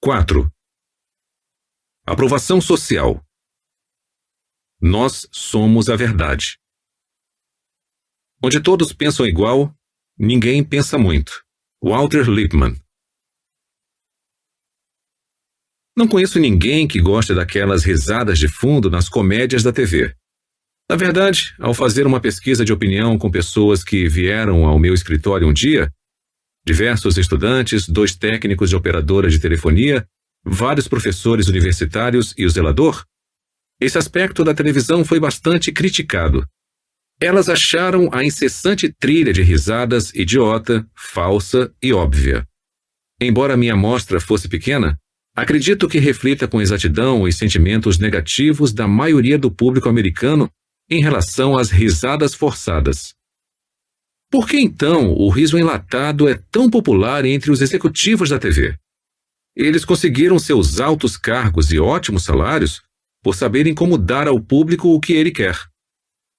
4. Aprovação social. Nós somos a verdade. Onde todos pensam igual, ninguém pensa muito. Walter Lippmann. Não conheço ninguém que goste daquelas risadas de fundo nas comédias da TV. Na verdade, ao fazer uma pesquisa de opinião com pessoas que vieram ao meu escritório um dia, diversos estudantes, 2 técnicos de operadora de telefonia, vários professores universitários e o zelador, esse aspecto da televisão foi bastante criticado. Elas acharam a incessante trilha de risadas idiota, falsa e óbvia. Embora minha amostra fosse pequena, acredito que reflita com exatidão os sentimentos negativos da maioria do público americano em relação às risadas forçadas. Por que então o riso enlatado é tão popular entre os executivos da TV? Eles conseguiram seus altos cargos e ótimos salários por saberem como dar ao público o que ele quer.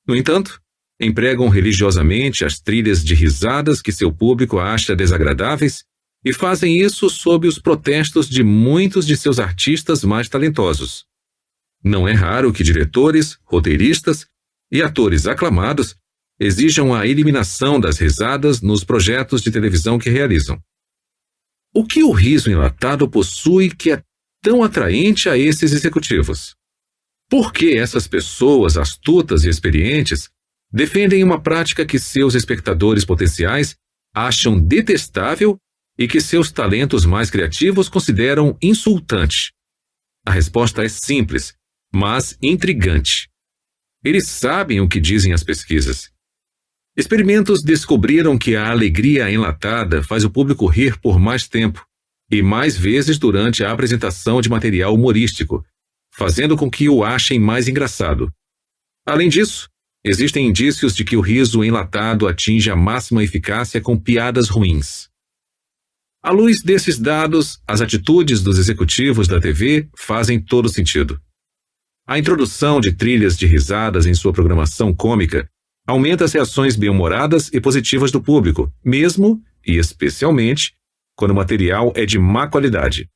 No entanto, empregam religiosamente as trilhas de risadas que seu público acha desagradáveis e fazem isso sob os protestos de muitos de seus artistas mais talentosos. Não é raro que diretores, roteiristas e atores aclamados exijam a eliminação das risadas nos projetos de televisão que realizam. O que o riso enlatado possui que é tão atraente a esses executivos? Por que essas pessoas astutas e experientes defendem uma prática que seus espectadores potenciais acham detestável e que seus talentos mais criativos consideram insultante? A resposta é simples, mas intrigante. Eles sabem o que dizem as pesquisas. Experimentos descobriram que a alegria enlatada faz o público rir por mais tempo e mais vezes durante a apresentação de material humorístico, fazendo com que o achem mais engraçado. Além disso, existem indícios de que o riso enlatado atinge a máxima eficácia com piadas ruins. À luz desses dados, as atitudes dos executivos da TV fazem todo sentido. A introdução de trilhas de risadas em sua programação cômica aumenta as reações bem-humoradas e positivas do público, mesmo e especialmente quando o material é de má qualidade.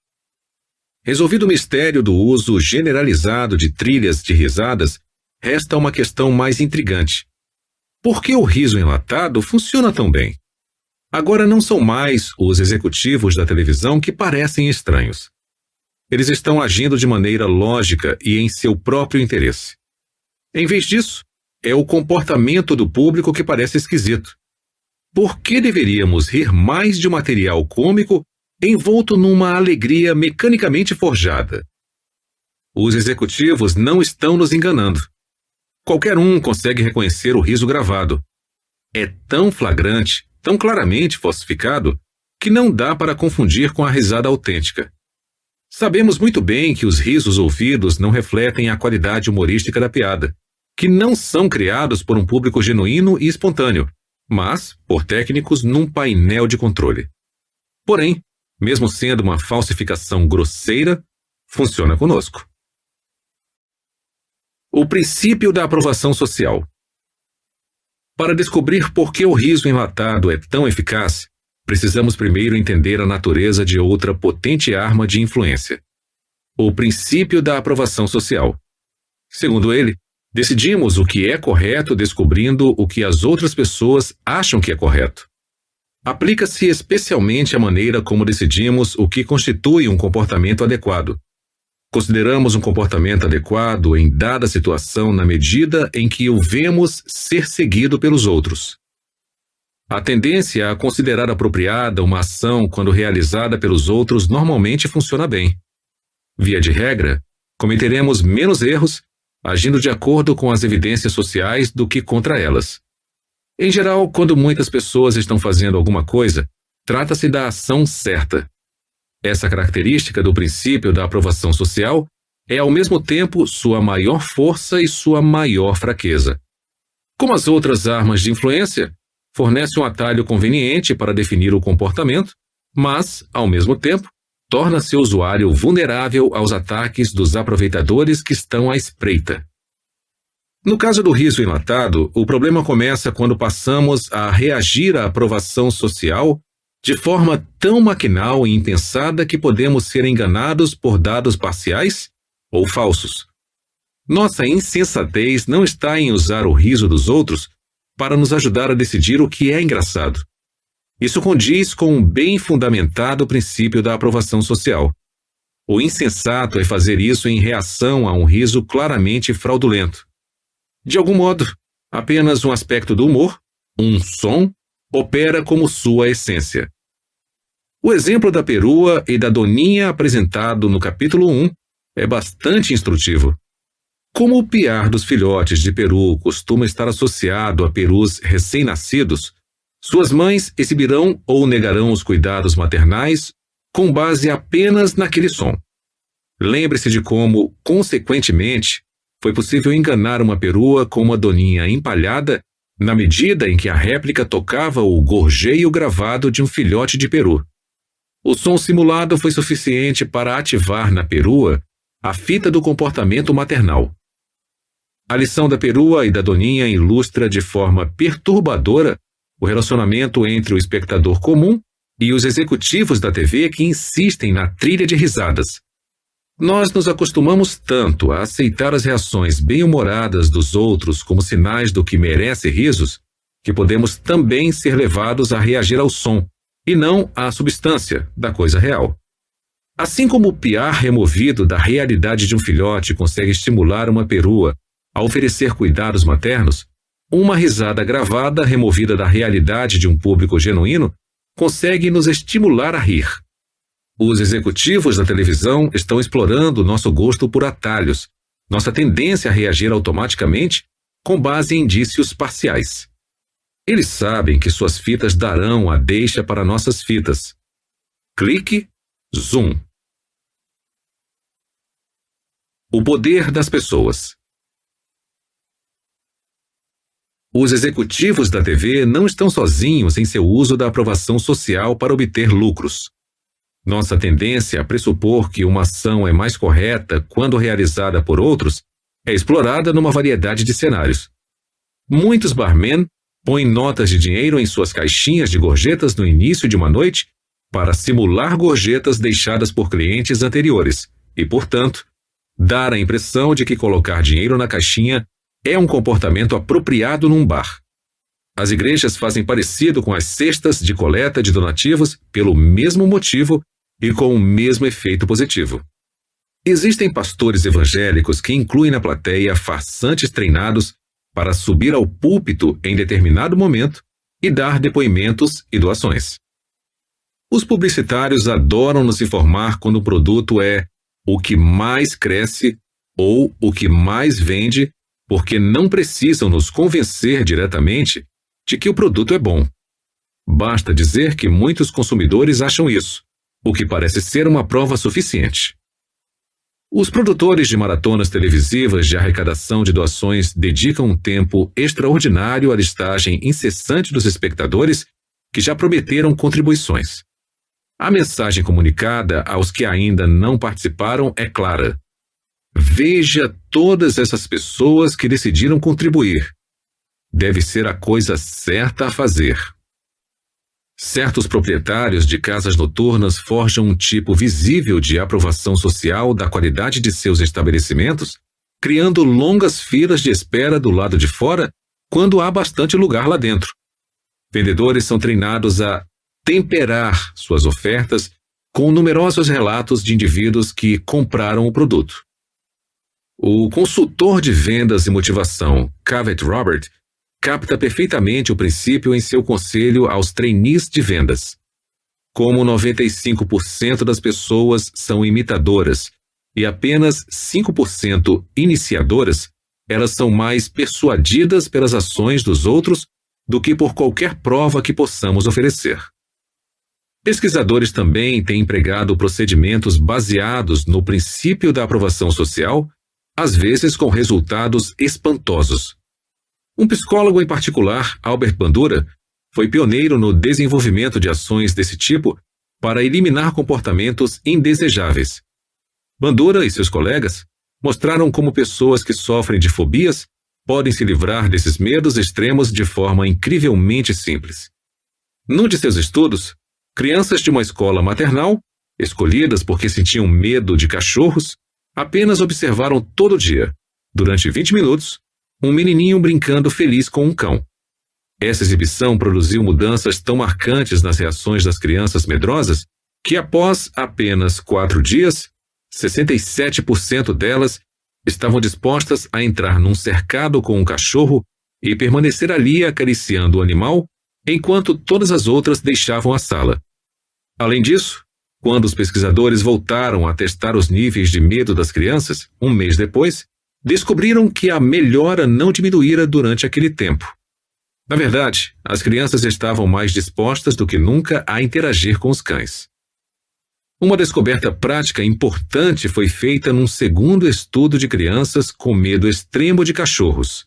Resolvido o mistério do uso generalizado de trilhas de risadas, resta uma questão mais intrigante. Por que o riso enlatado funciona tão bem? Agora não são mais os executivos da televisão que parecem estranhos. Eles estão agindo de maneira lógica e em seu próprio interesse. Em vez disso, é o comportamento do público que parece esquisito. Por que deveríamos rir mais de um material cômico envolto numa alegria mecanicamente forjada? Os executivos não estão nos enganando. Qualquer um consegue reconhecer o riso gravado. É tão flagrante, tão claramente falsificado, que não dá para confundir com a risada autêntica. Sabemos muito bem que os risos ouvidos não refletem a qualidade humorística da piada, que não são criados por um público genuíno e espontâneo, mas por técnicos num painel de controle. Porém, mesmo sendo uma falsificação grosseira, funciona conosco. O princípio da aprovação social. Para descobrir por que o riso enlatado é tão eficaz, precisamos primeiro entender a natureza de outra potente arma de influência: o princípio da aprovação social. Segundo ele, decidimos o que é correto descobrindo o que as outras pessoas acham que é correto. Aplica-se especialmente à maneira como decidimos o que constitui um comportamento adequado. Consideramos um comportamento adequado em dada situação na medida em que o vemos ser seguido pelos outros. A tendência a considerar apropriada uma ação quando realizada pelos outros normalmente funciona bem. Via de regra, cometeremos menos erros agindo de acordo com as evidências sociais do que contra elas. Em geral, quando muitas pessoas estão fazendo alguma coisa, trata-se da ação certa. Essa característica do princípio da aprovação social é ao mesmo tempo sua maior força e sua maior fraqueza. Como as outras armas de influência, fornece um atalho conveniente para definir o comportamento, mas, ao mesmo tempo, torna seu usuário vulnerável aos ataques dos aproveitadores que estão à espreita. No caso do riso enlatado, o problema começa quando passamos a reagir à aprovação social de forma tão maquinal e impensada que podemos ser enganados por dados parciais ou falsos. Nossa insensatez não está em usar o riso dos outros para nos ajudar a decidir o que é engraçado. Isso condiz com um bem fundamentado princípio da aprovação social. O insensato é fazer isso em reação a um riso claramente fraudulento. De algum modo, apenas um aspecto do humor, um som, opera como sua essência. O exemplo da perua e da doninha apresentado no capítulo 1 é bastante instrutivo. Como o piar dos filhotes de peru costuma estar associado a perus recém-nascidos, suas mães exibirão ou negarão os cuidados maternais com base apenas naquele som. Lembre-se de como, consequentemente, foi possível enganar uma perua com uma doninha empalhada na medida em que a réplica tocava o gorjeio gravado de um filhote de peru. O som simulado foi suficiente para ativar na perua a fita do comportamento maternal. A lição da perua e da doninha ilustra de forma perturbadora o relacionamento entre o espectador comum e os executivos da TV que insistem na trilha de risadas. Nós nos acostumamos tanto a aceitar as reações bem-humoradas dos outros como sinais do que merece risos, que podemos também ser levados a reagir ao som, e não à substância da coisa real. Assim como o piar removido da realidade de um filhote consegue estimular uma perua a oferecer cuidados maternos, uma risada gravada removida da realidade de um público genuíno consegue nos estimular a rir. Os executivos da televisão estão explorando nosso gosto por atalhos, nossa tendência a reagir automaticamente com base em indícios parciais. Eles sabem que suas fitas darão a deixa para nossas fitas. Clique, zoom. O poder das pessoas. Os executivos da TV não estão sozinhos em seu uso da aprovação social para obter lucros. Nossa tendência a pressupor que uma ação é mais correta quando realizada por outros é explorada numa variedade de cenários. Muitos barmen põem notas de dinheiro em suas caixinhas de gorjetas no início de uma noite para simular gorjetas deixadas por clientes anteriores e, portanto, dar a impressão de que colocar dinheiro na caixinha é um comportamento apropriado num bar. As igrejas fazem parecido com as cestas de coleta de donativos pelo mesmo motivo e com o mesmo efeito positivo. Existem pastores evangélicos que incluem na plateia farsantes treinados para subir ao púlpito em determinado momento e dar depoimentos e doações. Os publicitários adoram nos informar quando o produto é o que mais cresce ou o que mais vende, porque não precisam nos convencer diretamente de que o produto é bom. Basta dizer que muitos consumidores acham isso, o que parece ser uma prova suficiente. Os produtores de maratonas televisivas de arrecadação de doações dedicam um tempo extraordinário à listagem incessante dos espectadores que já prometeram contribuições. A mensagem comunicada aos que ainda não participaram é clara. Veja todas essas pessoas que decidiram contribuir. Deve ser a coisa certa a fazer. Certos proprietários de casas noturnas forjam um tipo visível de aprovação social da qualidade de seus estabelecimentos, criando longas filas de espera do lado de fora quando há bastante lugar lá dentro. Vendedores são treinados a temperar suas ofertas com numerosos relatos de indivíduos que compraram o produto. O consultor de vendas e motivação, Cavett Robert, capta perfeitamente o princípio em seu conselho aos trainees de vendas. Como 95% das pessoas são imitadoras e apenas 5% iniciadoras, elas são mais persuadidas pelas ações dos outros do que por qualquer prova que possamos oferecer. Pesquisadores também têm empregado procedimentos baseados no princípio da aprovação social, às vezes com resultados espantosos. Um psicólogo em particular, Albert Bandura, foi pioneiro no desenvolvimento de ações desse tipo para eliminar comportamentos indesejáveis. Bandura e seus colegas mostraram como pessoas que sofrem de fobias podem se livrar desses medos extremos de forma incrivelmente simples. Num de seus estudos, Crianças de uma escola maternal, escolhidas porque sentiam medo de cachorros, apenas observaram todo dia, durante 20 minutos, um menininho brincando feliz com um cão. Essa exibição produziu mudanças tão marcantes nas reações das crianças medrosas que, após apenas 4 dias, 67% delas estavam dispostas a entrar num cercado com um cachorro e permanecer ali acariciando o animal, enquanto todas as outras deixavam a sala. Além disso, quando os pesquisadores voltaram a testar os níveis de medo das crianças, um mês depois, descobriram que a melhora não diminuíra durante aquele tempo. Na verdade, as crianças estavam mais dispostas do que nunca a interagir com os cães. Uma descoberta prática importante foi feita num segundo estudo de crianças com medo extremo de cachorros.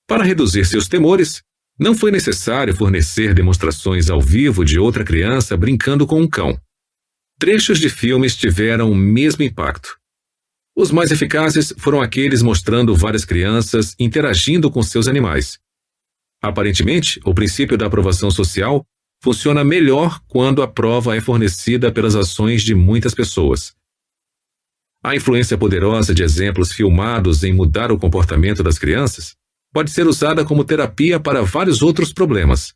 Para reduzir seus temores, não foi necessário fornecer demonstrações ao vivo de outra criança brincando com um cão. Trechos de filmes tiveram o mesmo impacto. Os mais eficazes foram aqueles mostrando várias crianças interagindo com seus animais. Aparentemente, o princípio da aprovação social funciona melhor quando a prova é fornecida pelas ações de muitas pessoas. A influência poderosa de exemplos filmados em mudar o comportamento das crianças pode ser usada como terapia para vários outros problemas.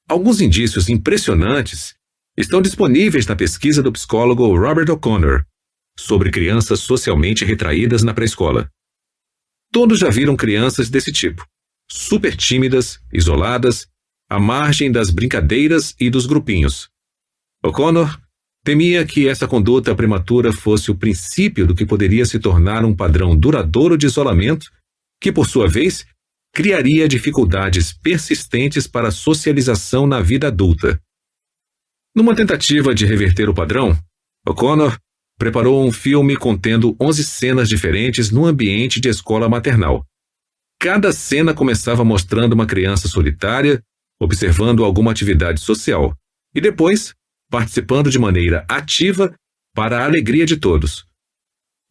Alguns indícios impressionantes estão disponíveis na pesquisa do psicólogo Robert O'Connor sobre crianças socialmente retraídas na pré-escola. Todos já viram crianças desse tipo, super tímidas, isoladas, à margem das brincadeiras e dos grupinhos. O'Connor temia que essa conduta prematura fosse o princípio do que poderia se tornar um padrão duradouro de isolamento, que, por sua vez, criaria dificuldades persistentes para a socialização na vida adulta. Numa tentativa de reverter o padrão, O'Connor preparou um filme contendo 11 cenas diferentes no ambiente de escola maternal. Cada cena começava mostrando uma criança solitária, observando alguma atividade social, e depois participando de maneira ativa para a alegria de todos.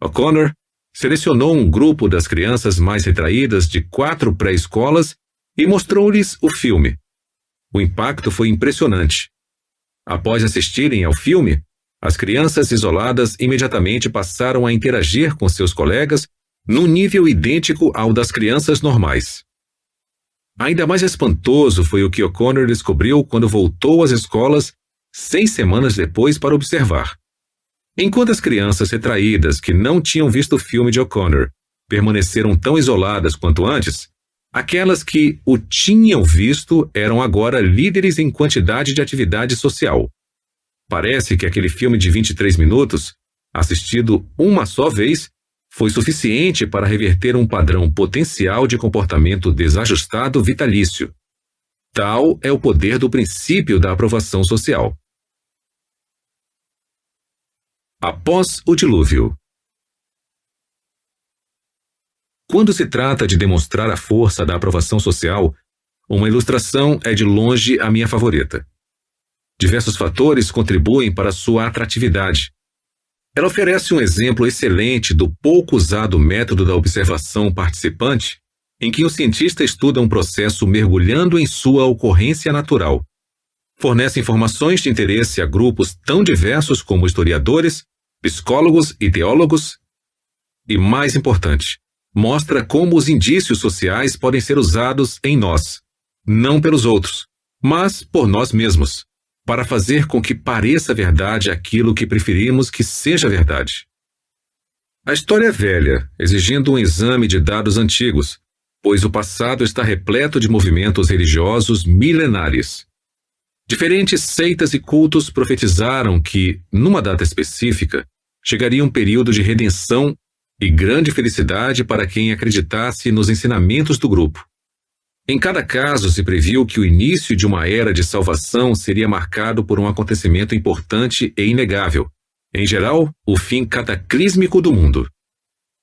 O'Connor selecionou um grupo das crianças mais retraídas de 4 pré-escolas e mostrou-lhes o filme. O impacto foi impressionante. Após assistirem ao filme, as crianças isoladas imediatamente passaram a interagir com seus colegas num nível idêntico ao das crianças normais. Ainda mais espantoso foi o que O'Connor descobriu quando voltou às escolas 6 semanas depois para observar. Enquanto as crianças retraídas que não tinham visto o filme de O'Connor permaneceram tão isoladas quanto antes, aquelas que o tinham visto eram agora líderes em quantidade de atividade social. Parece que aquele filme de 23 minutos, assistido uma só vez, foi suficiente para reverter um padrão potencial de comportamento desajustado vitalício. Tal é o poder do princípio da aprovação social. Após o dilúvio. Quando se trata de demonstrar a força da aprovação social, uma ilustração é de longe a minha favorita. Diversos fatores contribuem para sua atratividade. Ela oferece um exemplo excelente do pouco usado método da observação participante, em que o cientista estuda um processo mergulhando em sua ocorrência natural. Fornece informações de interesse a grupos tão diversos como historiadores, psicólogos e teólogos. E, mais importante, mostra como os indícios sociais podem ser usados em nós, não pelos outros, mas por nós mesmos, para fazer com que pareça verdade aquilo que preferimos que seja verdade. A história é velha, exigindo um exame de dados antigos, pois o passado está repleto de movimentos religiosos milenares. Diferentes seitas e cultos profetizaram que, numa data específica, chegaria um período de redenção e grande felicidade para quem acreditasse nos ensinamentos do grupo. Em cada caso, se previu que o início de uma era de salvação seria marcado por um acontecimento importante e inegável, em geral, o fim cataclísmico do mundo.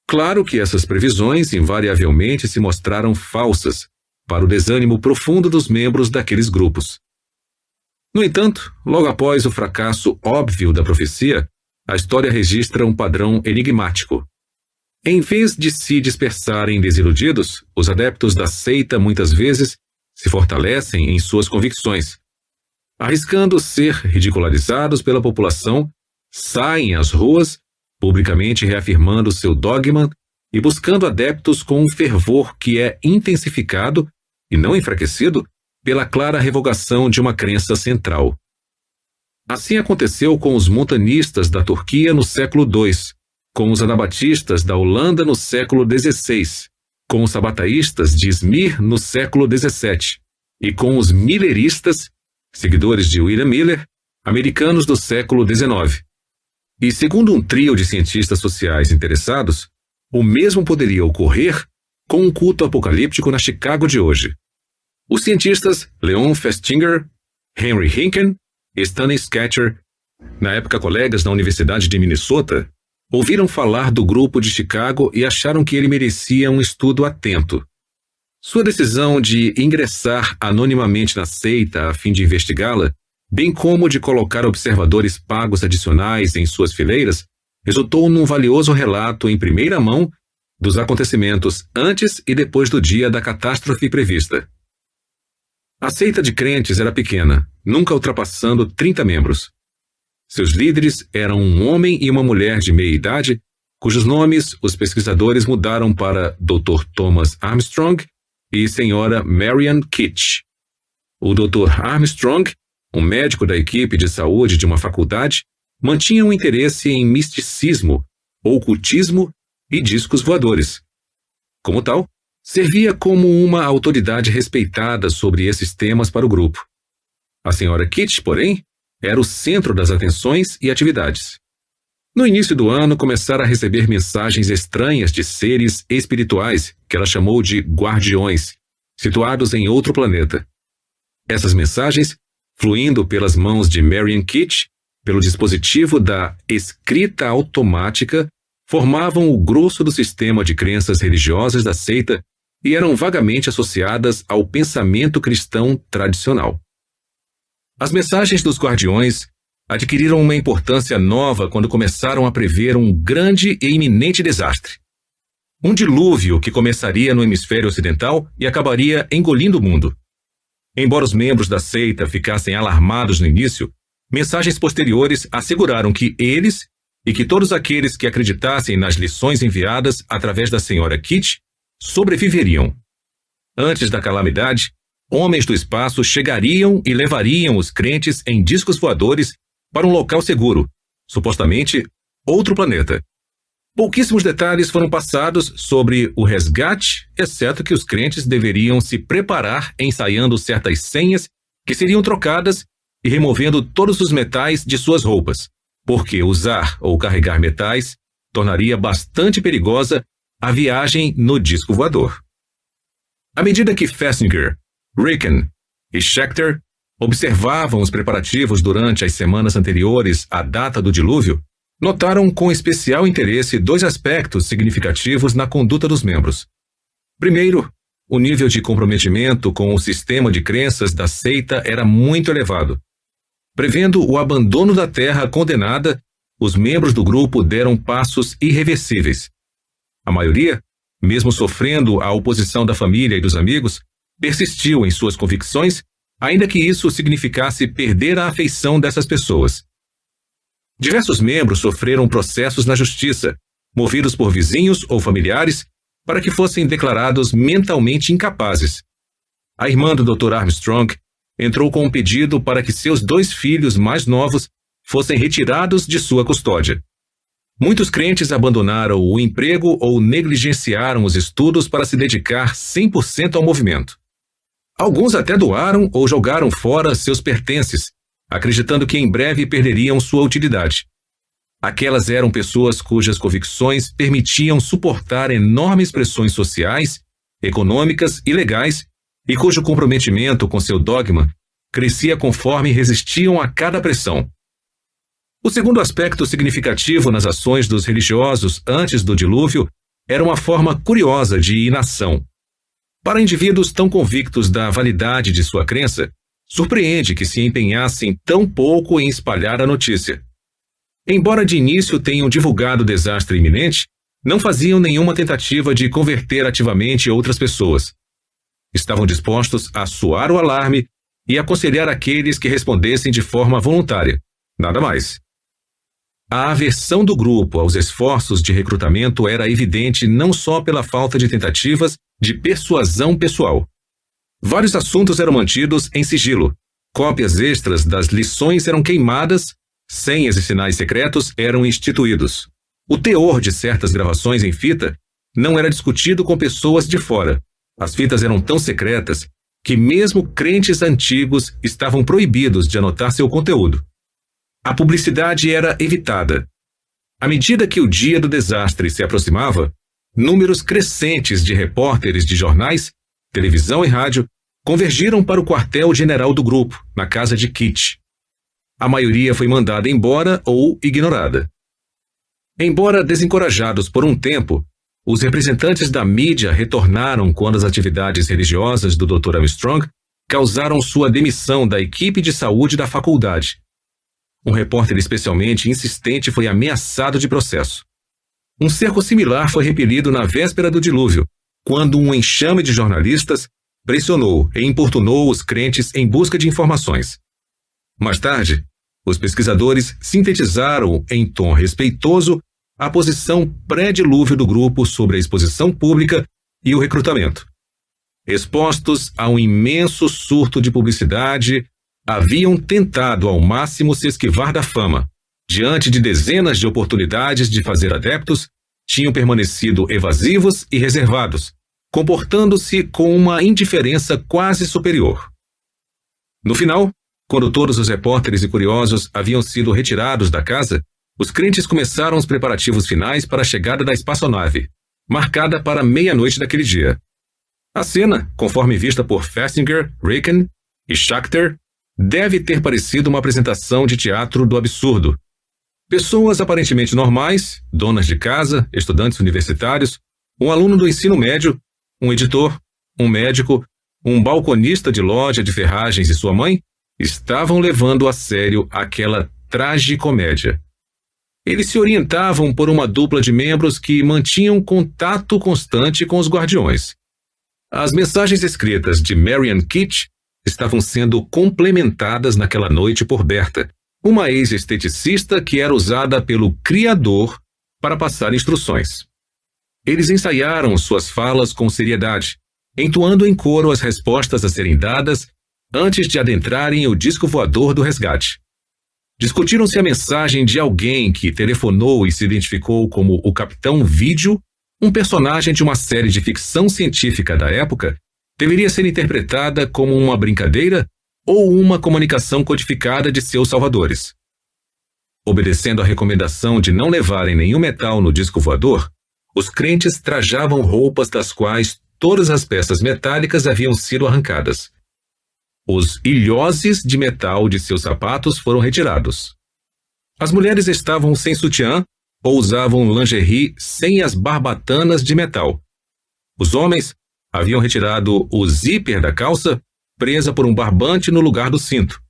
Claro que essas previsões invariavelmente se mostraram falsas, para o desânimo profundo dos membros daqueles grupos. No entanto, logo após o fracasso óbvio da profecia, a história registra um padrão enigmático. Em vez de se dispersarem desiludidos, os adeptos da seita muitas vezes se fortalecem em suas convicções. Arriscando ser ridicularizados pela população, saem às ruas, publicamente reafirmando seu dogma e buscando adeptos com um fervor que é intensificado, e não enfraquecido, pela clara revogação de uma crença central. Assim aconteceu com os montanistas da Turquia no século II, com os anabatistas da Holanda no século XVI, com os sabataístas de Izmir no século XVII e com os milleristas, seguidores de William Miller, americanos do século XIX. E segundo um trio de cientistas sociais interessados, o mesmo poderia ocorrer com um culto apocalíptico na Chicago de hoje. Os cientistas Leon Festinger, Henry Hinken e Stanley Schachter, na época colegas na Universidade de Minnesota, ouviram falar do grupo de Chicago e acharam que ele merecia um estudo atento. Sua decisão de ingressar anonimamente na seita a fim de investigá-la, bem como de colocar observadores pagos adicionais em suas fileiras, resultou num valioso relato em primeira mão dos acontecimentos antes e depois do dia da catástrofe prevista. A seita de crentes era pequena, nunca ultrapassando 30 membros. Seus líderes eram um homem e uma mulher de meia idade, cujos nomes os pesquisadores mudaram para Dr. Thomas Armstrong e Sra. Marian Kitch. O Dr. Armstrong, um médico da equipe de saúde de uma faculdade, mantinha um interesse em misticismo, ocultismo e discos voadores. Como tal, servia como uma autoridade respeitada sobre esses temas para o grupo. A Sra. Kitch, porém, era o centro das atenções e atividades. No início do ano, começara a receber mensagens estranhas de seres espirituais, que ela chamou de guardiões, situados em outro planeta. Essas mensagens, fluindo pelas mãos de Marian Kitch, pelo dispositivo da escrita automática, formavam o grosso do sistema de crenças religiosas da seita e eram vagamente associadas ao pensamento cristão tradicional. As mensagens dos guardiões adquiriram uma importância nova quando começaram a prever um grande e iminente desastre. Um dilúvio que começaria no hemisfério ocidental e acabaria engolindo o mundo. Embora os membros da seita ficassem alarmados no início, mensagens posteriores asseguraram que eles e que todos aqueles que acreditassem nas lições enviadas através da Sra. Kitch sobreviveriam. Antes da calamidade, homens do espaço chegariam e levariam os crentes em discos voadores para um local seguro, supostamente outro planeta. Pouquíssimos detalhes foram passados sobre o resgate, exceto que os crentes deveriam se preparar ensaiando certas senhas que seriam trocadas e removendo todos os metais de suas roupas, porque usar ou carregar metais tornaria bastante perigosa a viagem no disco voador. À medida que Festinger, Ricken e Schachter observavam os preparativos durante as semanas anteriores à data do dilúvio, notaram com especial interesse dois aspectos significativos na conduta dos membros. Primeiro, o nível de comprometimento com o sistema de crenças da seita era muito elevado. Prevendo o abandono da terra condenada, os membros do grupo deram passos irreversíveis. A maioria, mesmo sofrendo a oposição da família e dos amigos, persistiu em suas convicções, ainda que isso significasse perder a afeição dessas pessoas. Diversos membros sofreram processos na justiça, movidos por vizinhos ou familiares, para que fossem declarados mentalmente incapazes. A irmã do Dr. Armstrong entrou com um pedido para que seus 2 filhos mais novos fossem retirados de sua custódia. Muitos crentes abandonaram o emprego ou negligenciaram os estudos para se dedicar 100% ao movimento. Alguns até doaram ou jogaram fora seus pertences, acreditando que em breve perderiam sua utilidade. Aquelas eram pessoas cujas convicções permitiam suportar enormes pressões sociais, econômicas e legais, e cujo comprometimento com seu dogma crescia conforme resistiam a cada pressão. O segundo aspecto significativo nas ações dos religiosos antes do dilúvio era uma forma curiosa de inação. Para indivíduos tão convictos da validade de sua crença, surpreende que se empenhassem tão pouco em espalhar a notícia. Embora de início tenham divulgado o desastre iminente, não faziam nenhuma tentativa de converter ativamente outras pessoas. Estavam dispostos a soar o alarme e aconselhar aqueles que respondessem de forma voluntária. Nada mais. A aversão do grupo aos esforços de recrutamento era evidente não só pela falta de tentativas de persuasão pessoal. Vários assuntos eram mantidos em sigilo. Cópias extras das lições eram queimadas, senhas e sinais secretos eram instituídos. O teor de certas gravações em fita não era discutido com pessoas de fora. As fitas eram tão secretas que mesmo crentes antigos estavam proibidos de anotar seu conteúdo. A publicidade era evitada. À medida que o dia do desastre se aproximava, números crescentes de repórteres de jornais, televisão e rádio convergiram para o quartel-general do grupo, na casa de Kit. A maioria foi mandada embora ou ignorada. Embora desencorajados por um tempo, os representantes da mídia retornaram quando as atividades religiosas do Dr. Armstrong causaram sua demissão da equipe de saúde da faculdade. Um repórter especialmente insistente foi ameaçado de processo. Um cerco similar foi repelido na véspera do dilúvio, quando um enxame de jornalistas pressionou e importunou os crentes em busca de informações. Mais tarde, os pesquisadores sintetizaram em tom respeitoso a posição pré-dilúvio do grupo sobre a exposição pública e o recrutamento. Expostos a um imenso surto de publicidade, haviam tentado ao máximo se esquivar da fama. Diante de dezenas de oportunidades de fazer adeptos, tinham permanecido evasivos e reservados, comportando-se com uma indiferença quase superior. No final, quando todos os repórteres e curiosos haviam sido retirados da casa, os crentes começaram os preparativos finais para a chegada da espaçonave, marcada para meia-noite daquele dia. A cena, conforme vista por Festinger, Ricken e Schachter, deve ter parecido uma apresentação de teatro do absurdo. Pessoas aparentemente normais, donas de casa, estudantes universitários, um aluno do ensino médio, um editor, um médico, um balconista de loja de ferragens e sua mãe, estavam levando a sério aquela tragicomédia. Eles se orientavam por uma dupla de membros que mantinham contato constante com os guardiões. As mensagens escritas de Marian Kitt estavam sendo complementadas naquela noite por Berta, uma ex-esteticista que era usada pelo criador para passar instruções. Eles ensaiaram suas falas com seriedade, entoando em coro as respostas a serem dadas antes de adentrarem o disco voador do resgate. Discutiram se a mensagem de alguém que telefonou e se identificou como o Capitão Vídeo, um personagem de uma série de ficção científica da época, deveria ser interpretada como uma brincadeira ou uma comunicação codificada de seus salvadores. Obedecendo à recomendação de não levarem nenhum metal no disco voador, os crentes trajavam roupas das quais todas as peças metálicas haviam sido arrancadas. Os ilhoses de metal de seus sapatos foram retirados. As mulheres estavam sem sutiã ou usavam lingerie sem as barbatanas de metal. Os homens haviam retirado o zíper da calça, presa por um barbante no lugar do cinto.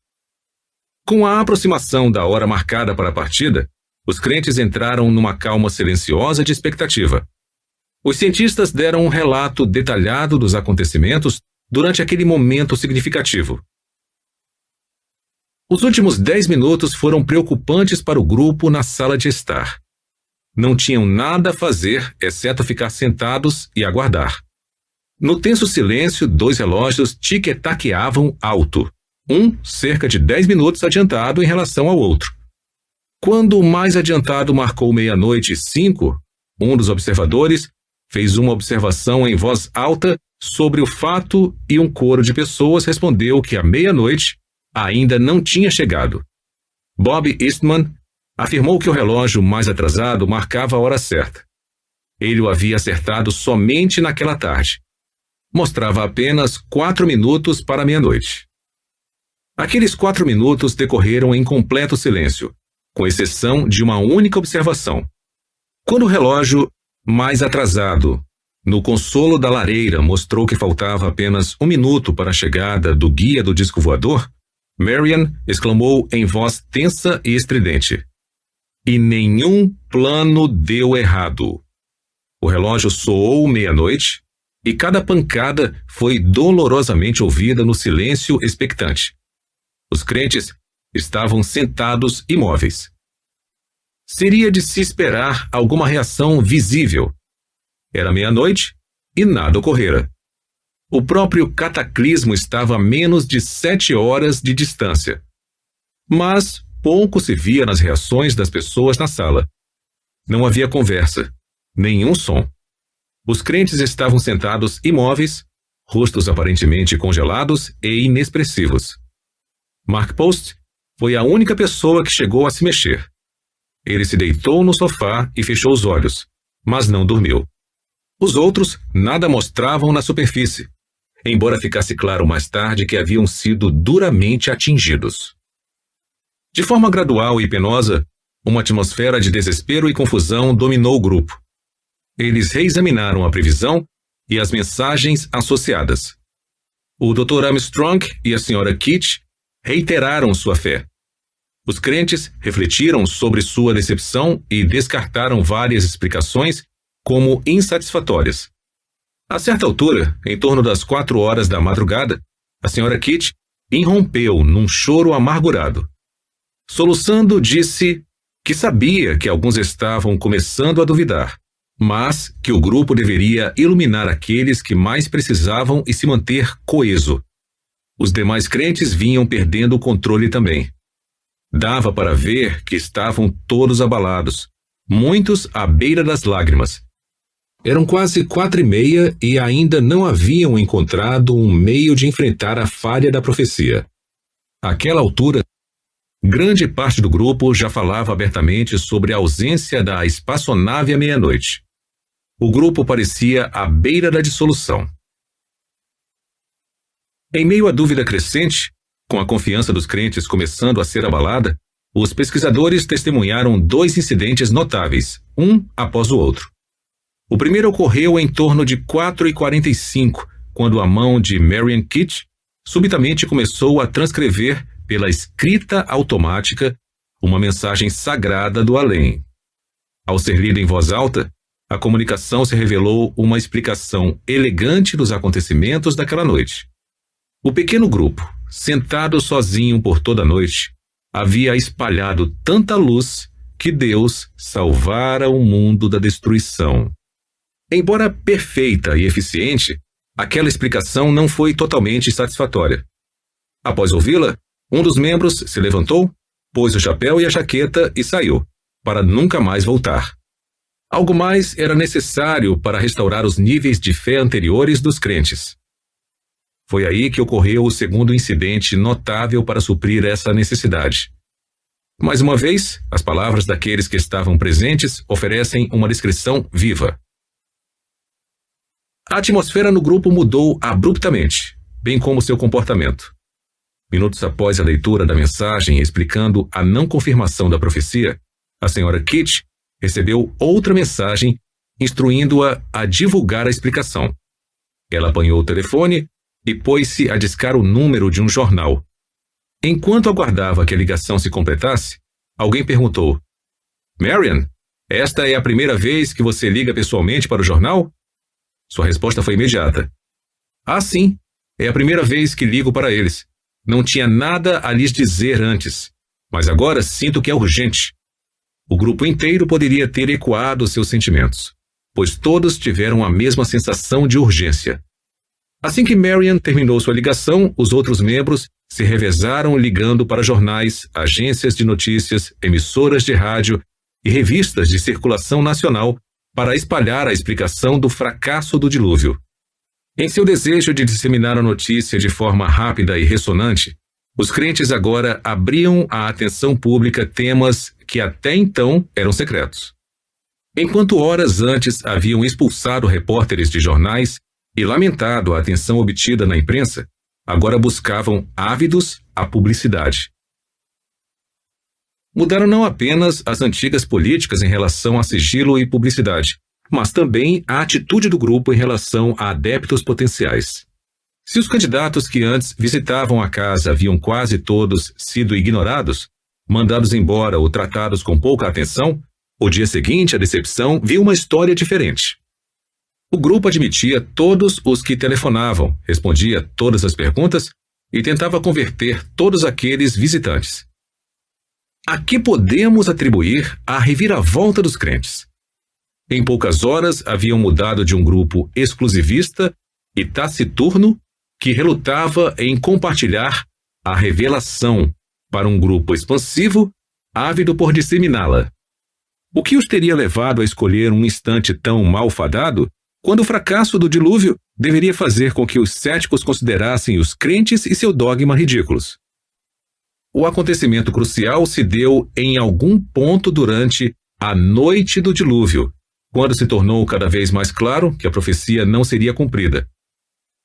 Com a aproximação da hora marcada para a partida, os crentes entraram numa calma silenciosa de expectativa. Os cientistas deram um relato detalhado dos acontecimentos durante aquele momento significativo. Os últimos 10 minutos foram preocupantes para o grupo na sala de estar. Não tinham nada a fazer, exceto ficar sentados e aguardar. No tenso silêncio, 2 relógios tic-taqueavam alto, um cerca de 10 minutos adiantado em relação ao outro. Quando o mais adiantado marcou 00:05, um dos observadores fez uma observação em voz alta sobre o fato e um coro de pessoas respondeu que a meia-noite ainda não tinha chegado. Bob Eastman afirmou que o relógio mais atrasado marcava a hora certa. Ele o havia acertado somente naquela tarde. Mostrava apenas 4 minutos para meia-noite. Aqueles 4 minutos decorreram em completo silêncio, com exceção de uma única observação. Quando o relógio mais atrasado, no consolo da lareira, mostrou que faltava apenas 1 minuto para a chegada do guia do disco voador, Marian exclamou em voz tensa e estridente: "E nenhum plano deu errado." O relógio soou meia-noite, e cada pancada foi dolorosamente ouvida no silêncio expectante. Os crentes estavam sentados imóveis. Seria de se esperar alguma reação visível. Era meia-noite e nada ocorrera. O próprio cataclismo estava a menos de 7 horas de distância. Mas pouco se via nas reações das pessoas na sala. Não havia conversa, nenhum som. Os crentes estavam sentados imóveis, rostos aparentemente congelados e inexpressivos. Mark Post foi a única pessoa que chegou a se mexer. Ele se deitou no sofá e fechou os olhos, mas não dormiu. Os outros nada mostravam na superfície, embora ficasse claro mais tarde que haviam sido duramente atingidos. De forma gradual e penosa, uma atmosfera de desespero e confusão dominou o grupo. Eles reexaminaram a previsão e as mensagens associadas. O Dr. Armstrong e a Sra. Kitch reiteraram sua fé. Os crentes refletiram sobre sua decepção e descartaram várias explicações como insatisfatórias. A certa altura, em torno das 4 horas da madrugada, a Sra. Kitch irrompeu num choro amargurado. Soluçando, disse que sabia que alguns estavam começando a duvidar, mas que o grupo deveria iluminar aqueles que mais precisavam e se manter coeso. Os demais crentes vinham perdendo o controle também. Dava para ver que estavam todos abalados, muitos à beira das lágrimas. Eram quase 4:30 e ainda não haviam encontrado um meio de enfrentar a falha da profecia. Àquela altura, grande parte do grupo já falava abertamente sobre a ausência da espaçonave à meia-noite. O grupo parecia à beira da dissolução. Em meio à dúvida crescente, com a confiança dos crentes começando a ser abalada, os pesquisadores testemunharam 2 incidentes notáveis, um após o outro. O primeiro ocorreu em torno de 4:45, quando a mão de Marian Kitch subitamente começou a transcrever pela escrita automática uma mensagem sagrada do além. Ao ser lida em voz alta, a comunicação se revelou uma explicação elegante dos acontecimentos daquela noite. O pequeno grupo, sentado sozinho por toda a noite, havia espalhado tanta luz que Deus salvara o mundo da destruição. Embora perfeita e eficiente, aquela explicação não foi totalmente satisfatória. Após ouvi-la, um dos membros se levantou, pôs o chapéu e a jaqueta e saiu, para nunca mais voltar. Algo mais era necessário para restaurar os níveis de fé anteriores dos crentes. Foi aí que ocorreu o segundo incidente notável para suprir essa necessidade. Mais uma vez, as palavras daqueles que estavam presentes oferecem uma descrição viva. A atmosfera no grupo mudou abruptamente, bem como seu comportamento. Minutos após a leitura da mensagem explicando a não confirmação da profecia, a Sra. Kitch recebeu outra mensagem instruindo-a a divulgar a explicação. Ela apanhou o telefone e pôs-se a discar o número de um jornal. Enquanto aguardava que a ligação se completasse, alguém perguntou: "Marian, esta é a primeira vez que você liga pessoalmente para o jornal?" Sua resposta foi imediata. "Ah, sim, é a primeira vez que ligo para eles. Não tinha nada a lhes dizer antes, mas agora sinto que é urgente." O grupo inteiro poderia ter ecoado seus sentimentos, pois todos tiveram a mesma sensação de urgência. Assim que Marian terminou sua ligação, os outros membros se revezaram ligando para jornais, agências de notícias, emissoras de rádio e revistas de circulação nacional para espalhar a explicação do fracasso do dilúvio. Em seu desejo de disseminar a notícia de forma rápida e ressonante, os crentes agora abriam à atenção pública temas que até então eram secretos. Enquanto horas antes haviam expulsado repórteres de jornais e lamentado a atenção obtida na imprensa, agora buscavam ávidos a publicidade. Mudaram não apenas as antigas políticas em relação a sigilo e publicidade, mas também a atitude do grupo em relação a adeptos potenciais. Se os candidatos que antes visitavam a casa haviam quase todos sido ignorados, mandados embora ou tratados com pouca atenção, o dia seguinte a decepção viu uma história diferente. O grupo admitia todos os que telefonavam, respondia todas as perguntas e tentava converter todos aqueles visitantes. A que podemos atribuir a reviravolta dos crentes? Em poucas horas haviam mudado de um grupo exclusivista e taciturno que relutava em compartilhar a revelação para um grupo expansivo, ávido por disseminá-la. O que os teria levado a escolher um instante tão malfadado, quando o fracasso do dilúvio deveria fazer com que os céticos considerassem os crentes e seu dogma ridículos? O acontecimento crucial se deu em algum ponto durante a noite do dilúvio, quando se tornou cada vez mais claro que a profecia não seria cumprida.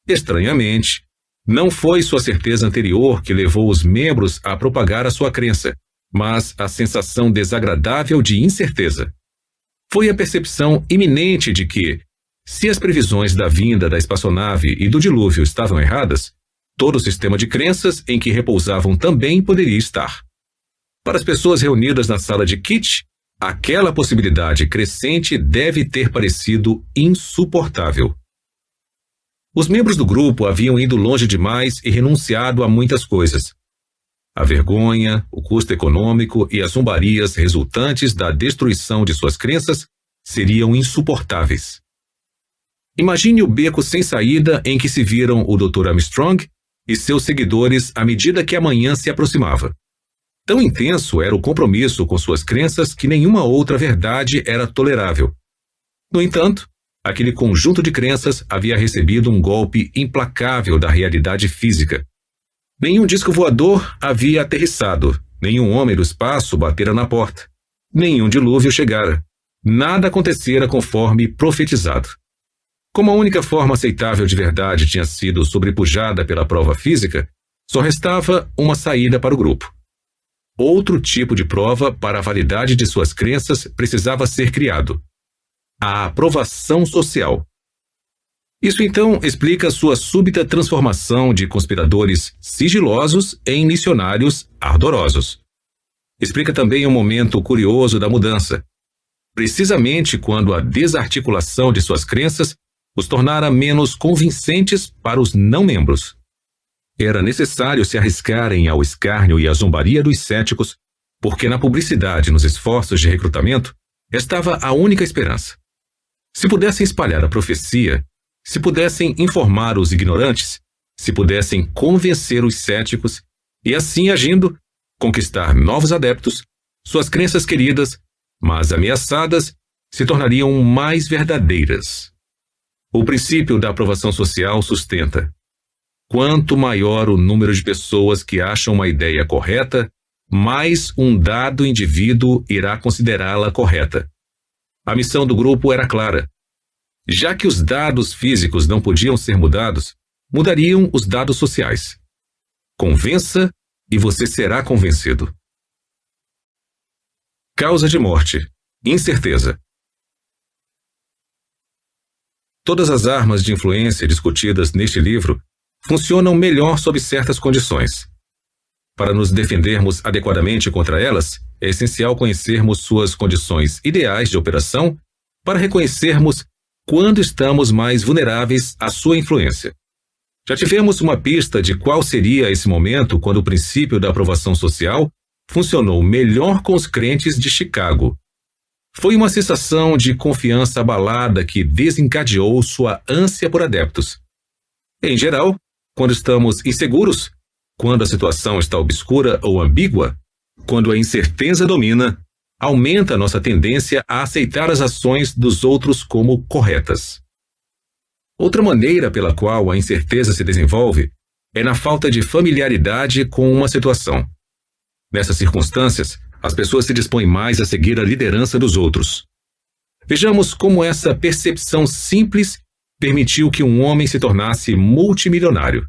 Estranhamente, não foi sua certeza anterior que levou os membros a propagar a sua crença, mas a sensação desagradável de incerteza. Foi a percepção iminente de que, se as previsões da vinda da espaçonave e do dilúvio estavam erradas, todo o sistema de crenças em que repousavam também poderia estar. Para as pessoas reunidas na sala de Kitch, aquela possibilidade crescente deve ter parecido insuportável. Os membros do grupo haviam ido longe demais e renunciado a muitas coisas. A vergonha, o custo econômico e as zombarias resultantes da destruição de suas crenças seriam insuportáveis. Imagine o beco sem saída em que se viram o Dr. Armstrong e seus seguidores à medida que a manhã se aproximava. Tão intenso era o compromisso com suas crenças que nenhuma outra verdade era tolerável. No entanto, aquele conjunto de crenças havia recebido um golpe implacável da realidade física. Nenhum disco voador havia aterrissado, nenhum homem do espaço batera na porta, nenhum dilúvio chegara. Nada acontecera conforme profetizado. Como a única forma aceitável de verdade tinha sido sobrepujada pela prova física, só restava uma saída para o grupo. Outro tipo de prova para a validade de suas crenças precisava ser criado: a aprovação social. Isso então explica sua súbita transformação de conspiradores sigilosos em missionários ardorosos. Explica também um momento curioso da mudança, precisamente quando a desarticulação de suas crenças os tornara menos convincentes para os não-membros. Era necessário se arriscarem ao escárnio e à zombaria dos céticos, porque na publicidade e nos esforços de recrutamento estava a única esperança. Se pudessem espalhar a profecia, se pudessem informar os ignorantes, se pudessem convencer os céticos e, assim agindo, conquistar novos adeptos, suas crenças queridas, mas ameaçadas, se tornariam mais verdadeiras. O princípio da aprovação social sustenta: quanto maior o número de pessoas que acham uma ideia correta, mais um dado indivíduo irá considerá-la correta. A missão do grupo era clara. Já que os dados físicos não podiam ser mudados, mudariam os dados sociais. Convença e você será convencido. Causa de morte: incerteza. Todas as armas de influência discutidas neste livro funcionam melhor sob certas condições. Para nos defendermos adequadamente contra elas, é essencial conhecermos suas condições ideais de operação para reconhecermos quando estamos mais vulneráveis à sua influência. Já tivemos uma pista de qual seria esse momento quando o princípio da aprovação social funcionou melhor com os crentes de Chicago. Foi uma sensação de confiança abalada que desencadeou sua ânsia por adeptos. Em geral, quando estamos inseguros, quando a situação está obscura ou ambígua, quando a incerteza domina, aumenta nossa tendência a aceitar as ações dos outros como corretas. Outra maneira pela qual a incerteza se desenvolve é na falta de familiaridade com uma situação. Nessas circunstâncias, as pessoas se dispõem mais a seguir a liderança dos outros. Vejamos como essa percepção simples permitiu que um homem se tornasse multimilionário.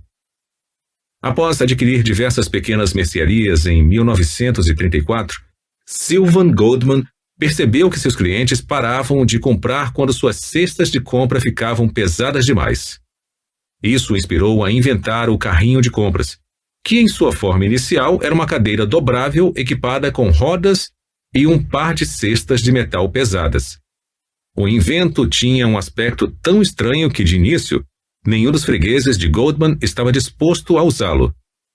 Após adquirir diversas pequenas mercearias em 1934, Sylvan Goldman percebeu que seus clientes paravam de comprar quando suas cestas de compra ficavam pesadas demais. Isso o inspirou a inventar o carrinho de compras, que em sua forma inicial era uma cadeira dobrável equipada com rodas e um par de cestas de metal pesadas. O invento tinha um aspecto tão estranho que, de início, nenhum dos fregueses de Goldman estava disposto a usá-lo.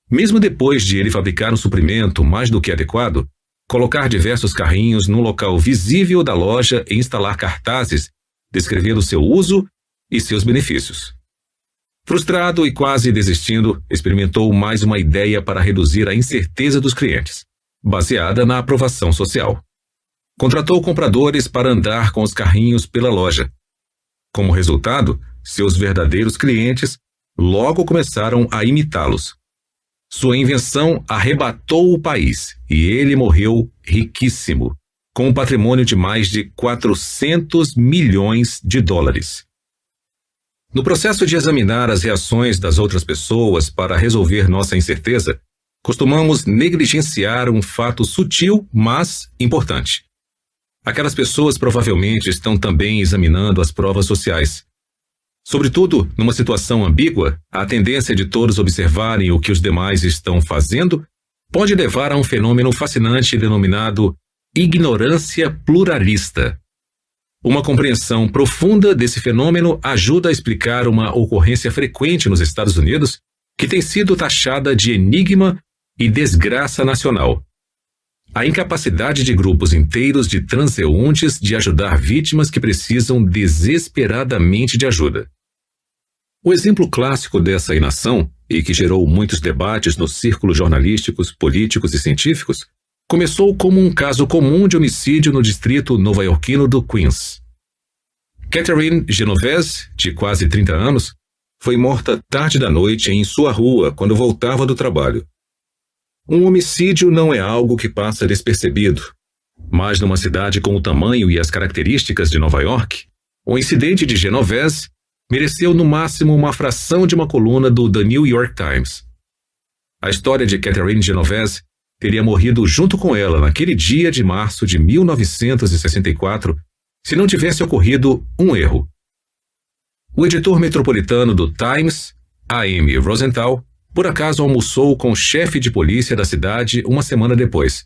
Mesmo depois de ele fabricar um suprimento mais do que adequado, colocar diversos carrinhos num local visível da loja e instalar cartazes descrevendo seu uso e seus benefícios. Frustrado e quase desistindo, experimentou mais uma ideia para reduzir a incerteza dos clientes, baseada na aprovação social. Contratou compradores para andar com os carrinhos pela loja. Como resultado, seus verdadeiros clientes logo começaram a imitá-los. Sua invenção arrebatou o país e ele morreu riquíssimo, com um patrimônio de mais de 400 milhões de dólares. No processo de examinar as reações das outras pessoas para resolver nossa incerteza, costumamos negligenciar um fato sutil, mas importante. Aquelas pessoas provavelmente estão também examinando as provas sociais. Sobretudo, numa situação ambígua, a tendência de todos observarem o que os demais estão fazendo pode levar a um fenômeno fascinante denominado ignorância pluralista. Uma compreensão profunda desse fenômeno ajuda a explicar uma ocorrência frequente nos Estados Unidos que tem sido taxada de enigma e desgraça nacional. A incapacidade de grupos inteiros de transeuntes de ajudar vítimas que precisam desesperadamente de ajuda. O exemplo clássico dessa inação, e que gerou muitos debates nos círculos jornalísticos, políticos e científicos, começou como um caso comum de homicídio no distrito nova-iorquino do Queens. Catherine Genovese, de quase 30 anos, foi morta tarde da noite em sua rua quando voltava do trabalho. Um homicídio não é algo que passa despercebido, mas numa cidade com o tamanho e as características de Nova York, o incidente de Genovese mereceu no máximo uma fração de uma coluna do The New York Times. A história de Catherine Genovese teria morrido junto com ela naquele dia de março de 1964, se não tivesse ocorrido um erro. O editor metropolitano do Times, A.M. Rosenthal, por acaso almoçou com o chefe de polícia da cidade uma semana depois.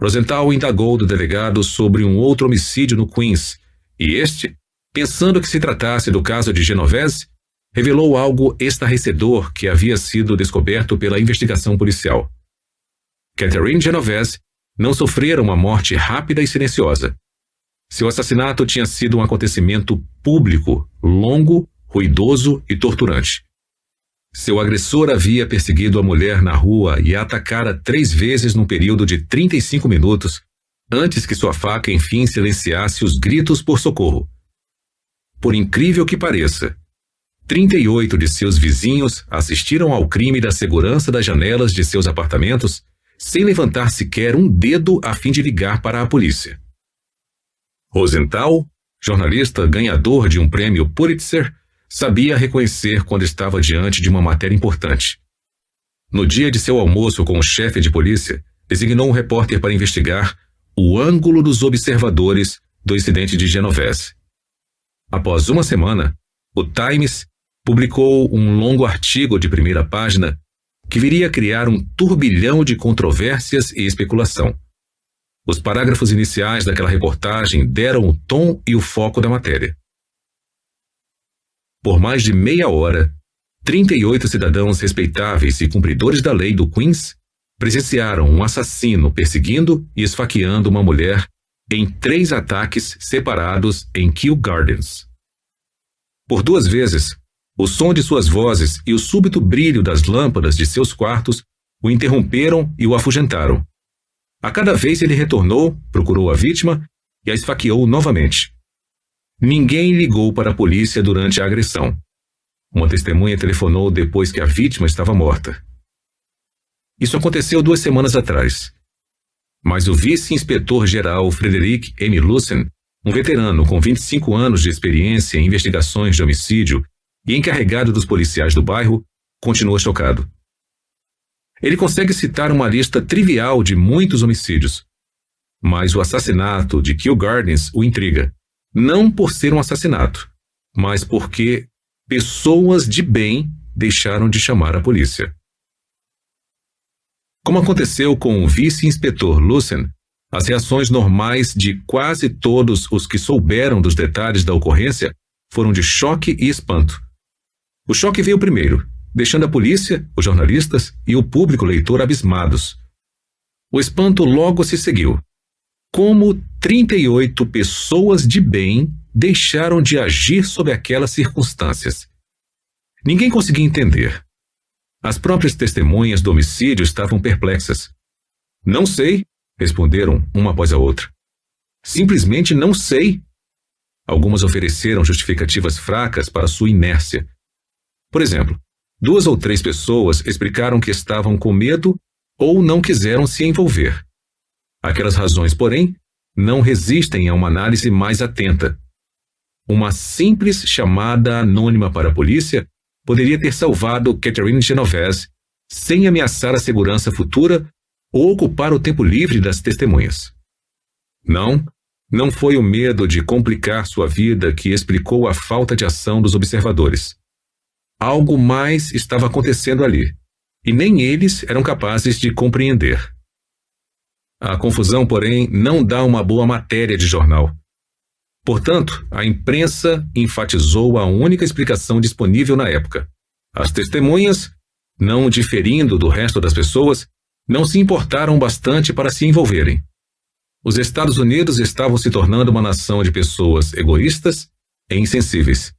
Rosenthal indagou do delegado sobre um outro homicídio no Queens, e este, pensando que se tratasse do caso de Genovese, revelou algo estarrecedor que havia sido descoberto pela investigação policial. Catherine Genovese não sofrera uma morte rápida e silenciosa. Seu assassinato tinha sido um acontecimento público, longo, ruidoso e torturante. Seu agressor havia perseguido a mulher na rua e a atacara 3 vezes num período de 35 minutos, antes que sua faca enfim silenciasse os gritos por socorro. Por incrível que pareça, 38 de seus vizinhos assistiram ao crime da segurança das janelas de seus apartamentos sem levantar sequer um dedo a fim de ligar para a polícia. Rosenthal, jornalista ganhador de um prêmio Pulitzer, sabia reconhecer quando estava diante de uma matéria importante. No dia de seu almoço com o chefe de polícia, designou um repórter para investigar o ângulo dos observadores do incidente de Genovese. Após uma semana, o Times publicou um longo artigo de primeira página que viria a criar um turbilhão de controvérsias e especulação. Os parágrafos iniciais daquela reportagem deram o tom e o foco da matéria. Por mais de meia hora, 38 cidadãos respeitáveis e cumpridores da lei do Queens presenciaram um assassino perseguindo e esfaqueando uma mulher em 3 ataques separados em Kew Gardens. Por 2 vezes, o som de suas vozes e o súbito brilho das lâmpadas de seus quartos o interromperam e o afugentaram. A cada vez ele retornou, procurou a vítima e a esfaqueou novamente. Ninguém ligou para a polícia durante a agressão. Uma testemunha telefonou depois que a vítima estava morta. Isso aconteceu 2 semanas atrás. Mas o vice-inspetor-geral Frederick M. Lucen, um veterano com 25 anos de experiência em investigações de homicídio e encarregado dos policiais do bairro, continua chocado. Ele consegue citar uma lista trivial de muitos homicídios, mas o assassinato de Kew Gardens o intriga, não por ser um assassinato, mas porque pessoas de bem deixaram de chamar a polícia. Como aconteceu com o vice-inspetor Lucen, As reações normais de quase todos os que souberam dos detalhes da ocorrência foram de choque e espanto. O choque veio primeiro, deixando a polícia, os jornalistas e o público leitor abismados. O espanto logo se seguiu. Como 38 pessoas de bem deixaram de agir sob aquelas circunstâncias? Ninguém conseguia entender. As próprias testemunhas do homicídio estavam perplexas. Não sei, responderam uma após a outra. Simplesmente não sei. Algumas ofereceram justificativas fracas para sua inércia. Por exemplo, 2 ou 3 pessoas explicaram que estavam com medo ou não quiseram se envolver. Aquelas razões, porém, não resistem a uma análise mais atenta. Uma simples chamada anônima para a polícia poderia ter salvado Catherine Genovese sem ameaçar a segurança futura ou ocupar o tempo livre das testemunhas. Não foi o medo de complicar sua vida que explicou a falta de ação dos observadores. Algo mais estava acontecendo ali, e nem eles eram capazes de compreender. A confusão, porém, não dá uma boa matéria de jornal. Portanto, a imprensa enfatizou a única explicação disponível na época. As testemunhas, não diferindo do resto das pessoas, não se importaram bastante para se envolverem. Os Estados Unidos estavam se tornando uma nação de pessoas egoístas e insensíveis.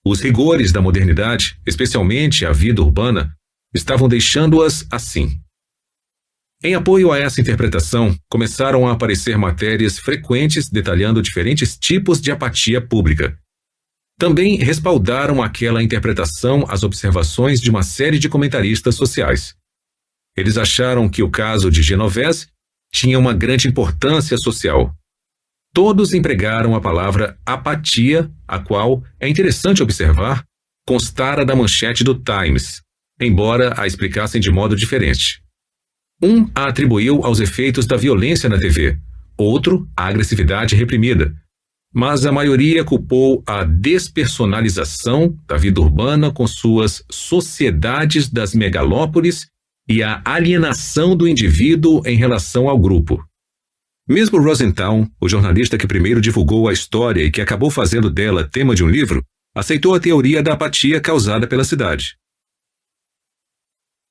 Os rigores da modernidade, especialmente a vida urbana, estavam deixando-as assim. Em apoio a essa interpretação, começaram a aparecer matérias frequentes detalhando diferentes tipos de apatia pública. Também respaldaram aquela interpretação as observações de uma série de comentaristas sociais. Eles acharam que o caso de Genovese tinha uma grande importância social. Todos empregaram a palavra apatia, a qual, é interessante observar, constara da manchete do Times, embora a explicassem de modo diferente. Um a atribuiu aos efeitos da violência na TV, outro à agressividade reprimida, mas a maioria culpou a despersonalização da vida urbana com suas sociedades das megalópolis e a alienação do indivíduo em relação ao grupo. Mesmo Rosenthal, o jornalista que primeiro divulgou a história e que acabou fazendo dela tema de um livro, aceitou a teoria da apatia causada pela cidade.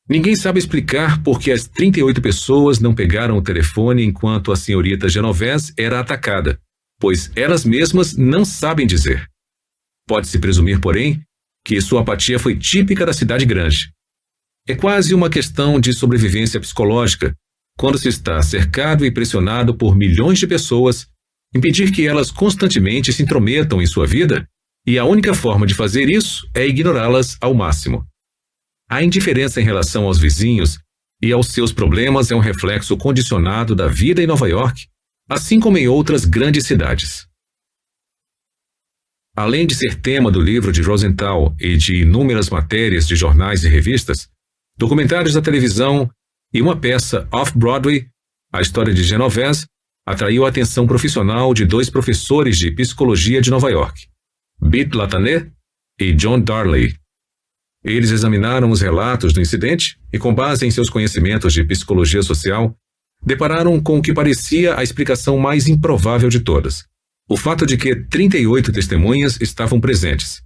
Ninguém sabe explicar por que as 38 pessoas não pegaram o telefone enquanto a senhorita Genovese era atacada, pois elas mesmas não sabem dizer. Pode-se presumir, porém, que sua apatia foi típica da cidade grande. É quase uma questão de sobrevivência psicológica, quando se está cercado e pressionado por milhões de pessoas, impedir que elas constantemente se intrometam em sua vida, e a única forma de fazer isso é ignorá-las ao máximo. A indiferença em relação aos vizinhos e aos seus problemas é um reflexo condicionado da vida em Nova York, assim como em outras grandes cidades. Além de ser tema do livro de Rosenthal e de inúmeras matérias de jornais e revistas, documentários da televisão e uma peça off-Broadway, a história de Genovese atraiu a atenção profissional de 2 professores de psicologia de Nova York, Bette Latané e John Darley. Eles examinaram os relatos do incidente e, com base em seus conhecimentos de psicologia social, depararam com o que parecia a explicação mais improvável de todas: o fato de que 38 testemunhas estavam presentes.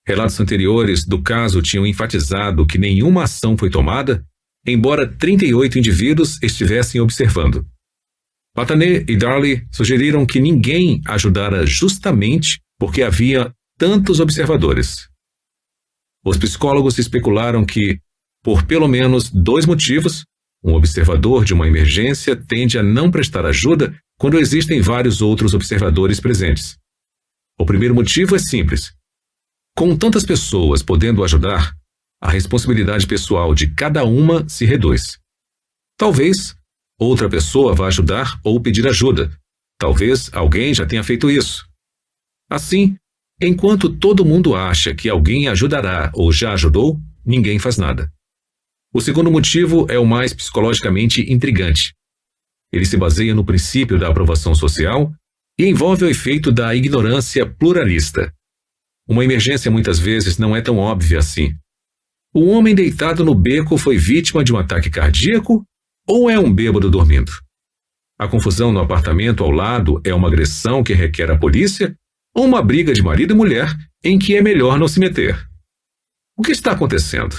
Relatos anteriores do caso tinham enfatizado que nenhuma ação foi tomada, embora 38 indivíduos estivessem observando. Latané e Darley sugeriram que ninguém ajudara justamente porque havia tantos observadores. Os psicólogos especularam que, por pelo menos 2 motivos, um observador de uma emergência tende a não prestar ajuda quando existem vários outros observadores presentes. O primeiro motivo é simples. Com tantas pessoas podendo ajudar, a responsabilidade pessoal de cada uma se reduz. Talvez outra pessoa vá ajudar ou pedir ajuda. Talvez alguém já tenha feito isso. Assim, enquanto todo mundo acha que alguém ajudará ou já ajudou, ninguém faz nada. O segundo motivo é o mais psicologicamente intrigante. Ele se baseia no princípio da aprovação social e envolve o efeito da ignorância pluralista. Uma emergência muitas vezes não é tão óbvia assim. O homem deitado no beco foi vítima de um ataque cardíaco ou é um bêbado dormindo? A confusão no apartamento ao lado é uma agressão que requer a polícia ou uma briga de marido e mulher em que é melhor não se meter? O que está acontecendo?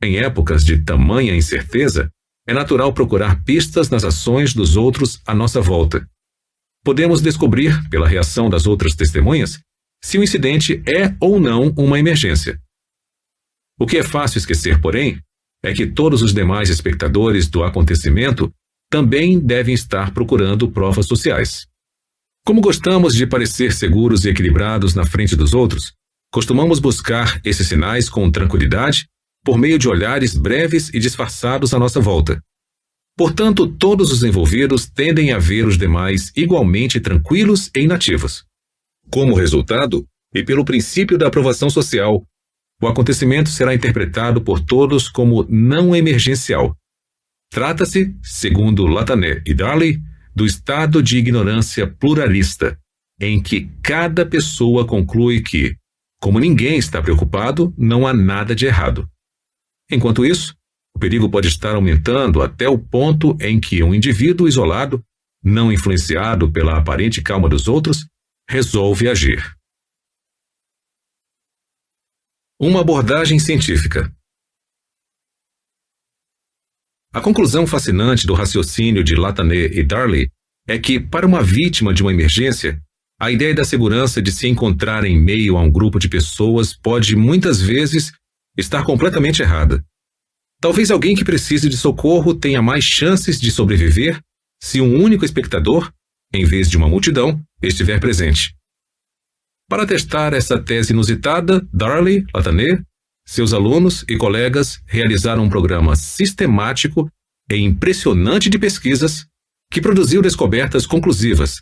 Em épocas de tamanha incerteza, é natural procurar pistas nas ações dos outros à nossa volta. Podemos descobrir, pela reação das outras testemunhas, se o incidente é ou não uma emergência. O que é fácil esquecer, porém, é que todos os demais espectadores do acontecimento também devem estar procurando provas sociais. Como gostamos de parecer seguros e equilibrados na frente dos outros, costumamos buscar esses sinais com tranquilidade por meio de olhares breves e disfarçados à nossa volta. Portanto, todos os envolvidos tendem a ver os demais igualmente tranquilos e inativos. Como resultado, e pelo princípio da aprovação social, o acontecimento será interpretado por todos como não emergencial. Trata-se, segundo Latané e Darley, do estado de ignorância pluralista, em que cada pessoa conclui que, como ninguém está preocupado, não há nada de errado. Enquanto isso, o perigo pode estar aumentando até o ponto em que um indivíduo isolado, não influenciado pela aparente calma dos outros, resolve agir. Uma abordagem científica. A conclusão fascinante do raciocínio de Latané e Darley é que, para uma vítima de uma emergência, a ideia da segurança de se encontrar em meio a um grupo de pessoas pode, muitas vezes, estar completamente errada. Talvez alguém que precise de socorro tenha mais chances de sobreviver se um único espectador, em vez de uma multidão, estiver presente. Para testar essa tese inusitada, Darley, Latané, seus alunos e colegas realizaram um programa sistemático e impressionante de pesquisas que produziu descobertas conclusivas.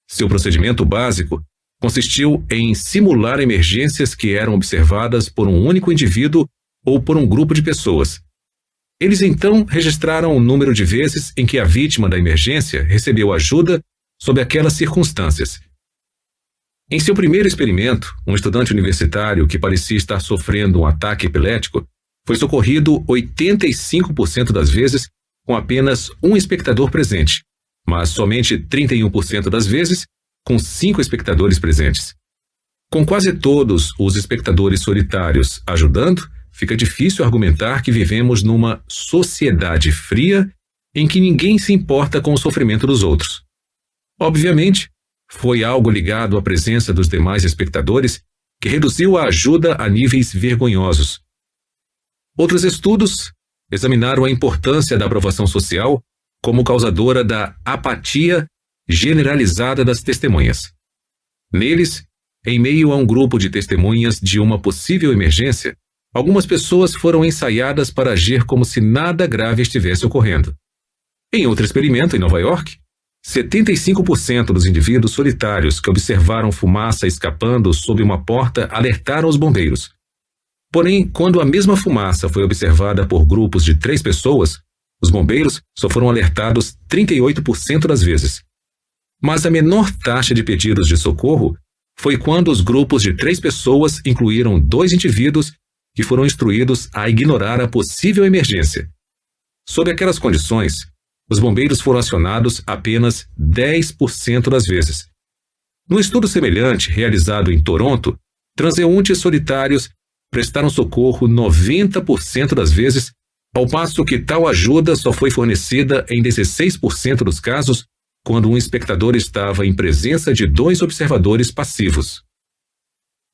Seu procedimento básico consistiu em simular emergências que eram observadas por um único indivíduo ou por um grupo de pessoas. Eles então registraram o número de vezes em que a vítima da emergência recebeu ajuda sob aquelas circunstâncias. Em seu primeiro experimento, um estudante universitário que parecia estar sofrendo um ataque epilético foi socorrido 85% das vezes com apenas um espectador presente, mas somente 31% das vezes com 5 espectadores presentes. Com quase todos os espectadores solitários ajudando, fica difícil argumentar que vivemos numa sociedade fria em que ninguém se importa com o sofrimento dos outros. Obviamente, foi algo ligado à presença dos demais espectadores que reduziu a ajuda a níveis vergonhosos. Outros estudos examinaram a importância da aprovação social como causadora da apatia generalizada das testemunhas. Neles, em meio a um grupo de testemunhas de uma possível emergência, algumas pessoas foram ensaiadas para agir como se nada grave estivesse ocorrendo. Em outro experimento em Nova York, 75% dos indivíduos solitários que observaram fumaça escapando sob uma porta alertaram os bombeiros. Porém, quando a mesma fumaça foi observada por grupos de 3 pessoas, os bombeiros só foram alertados 38% das vezes. Mas a menor taxa de pedidos de socorro foi quando os grupos de 3 pessoas incluíram 2 indivíduos que foram instruídos a ignorar a possível emergência. Sob aquelas condições, os bombeiros foram acionados apenas 10% das vezes. Num estudo semelhante realizado em Toronto, transeuntes solitários prestaram socorro 90% das vezes, ao passo que tal ajuda só foi fornecida em 16% dos casos quando um espectador estava em presença de 2 observadores passivos.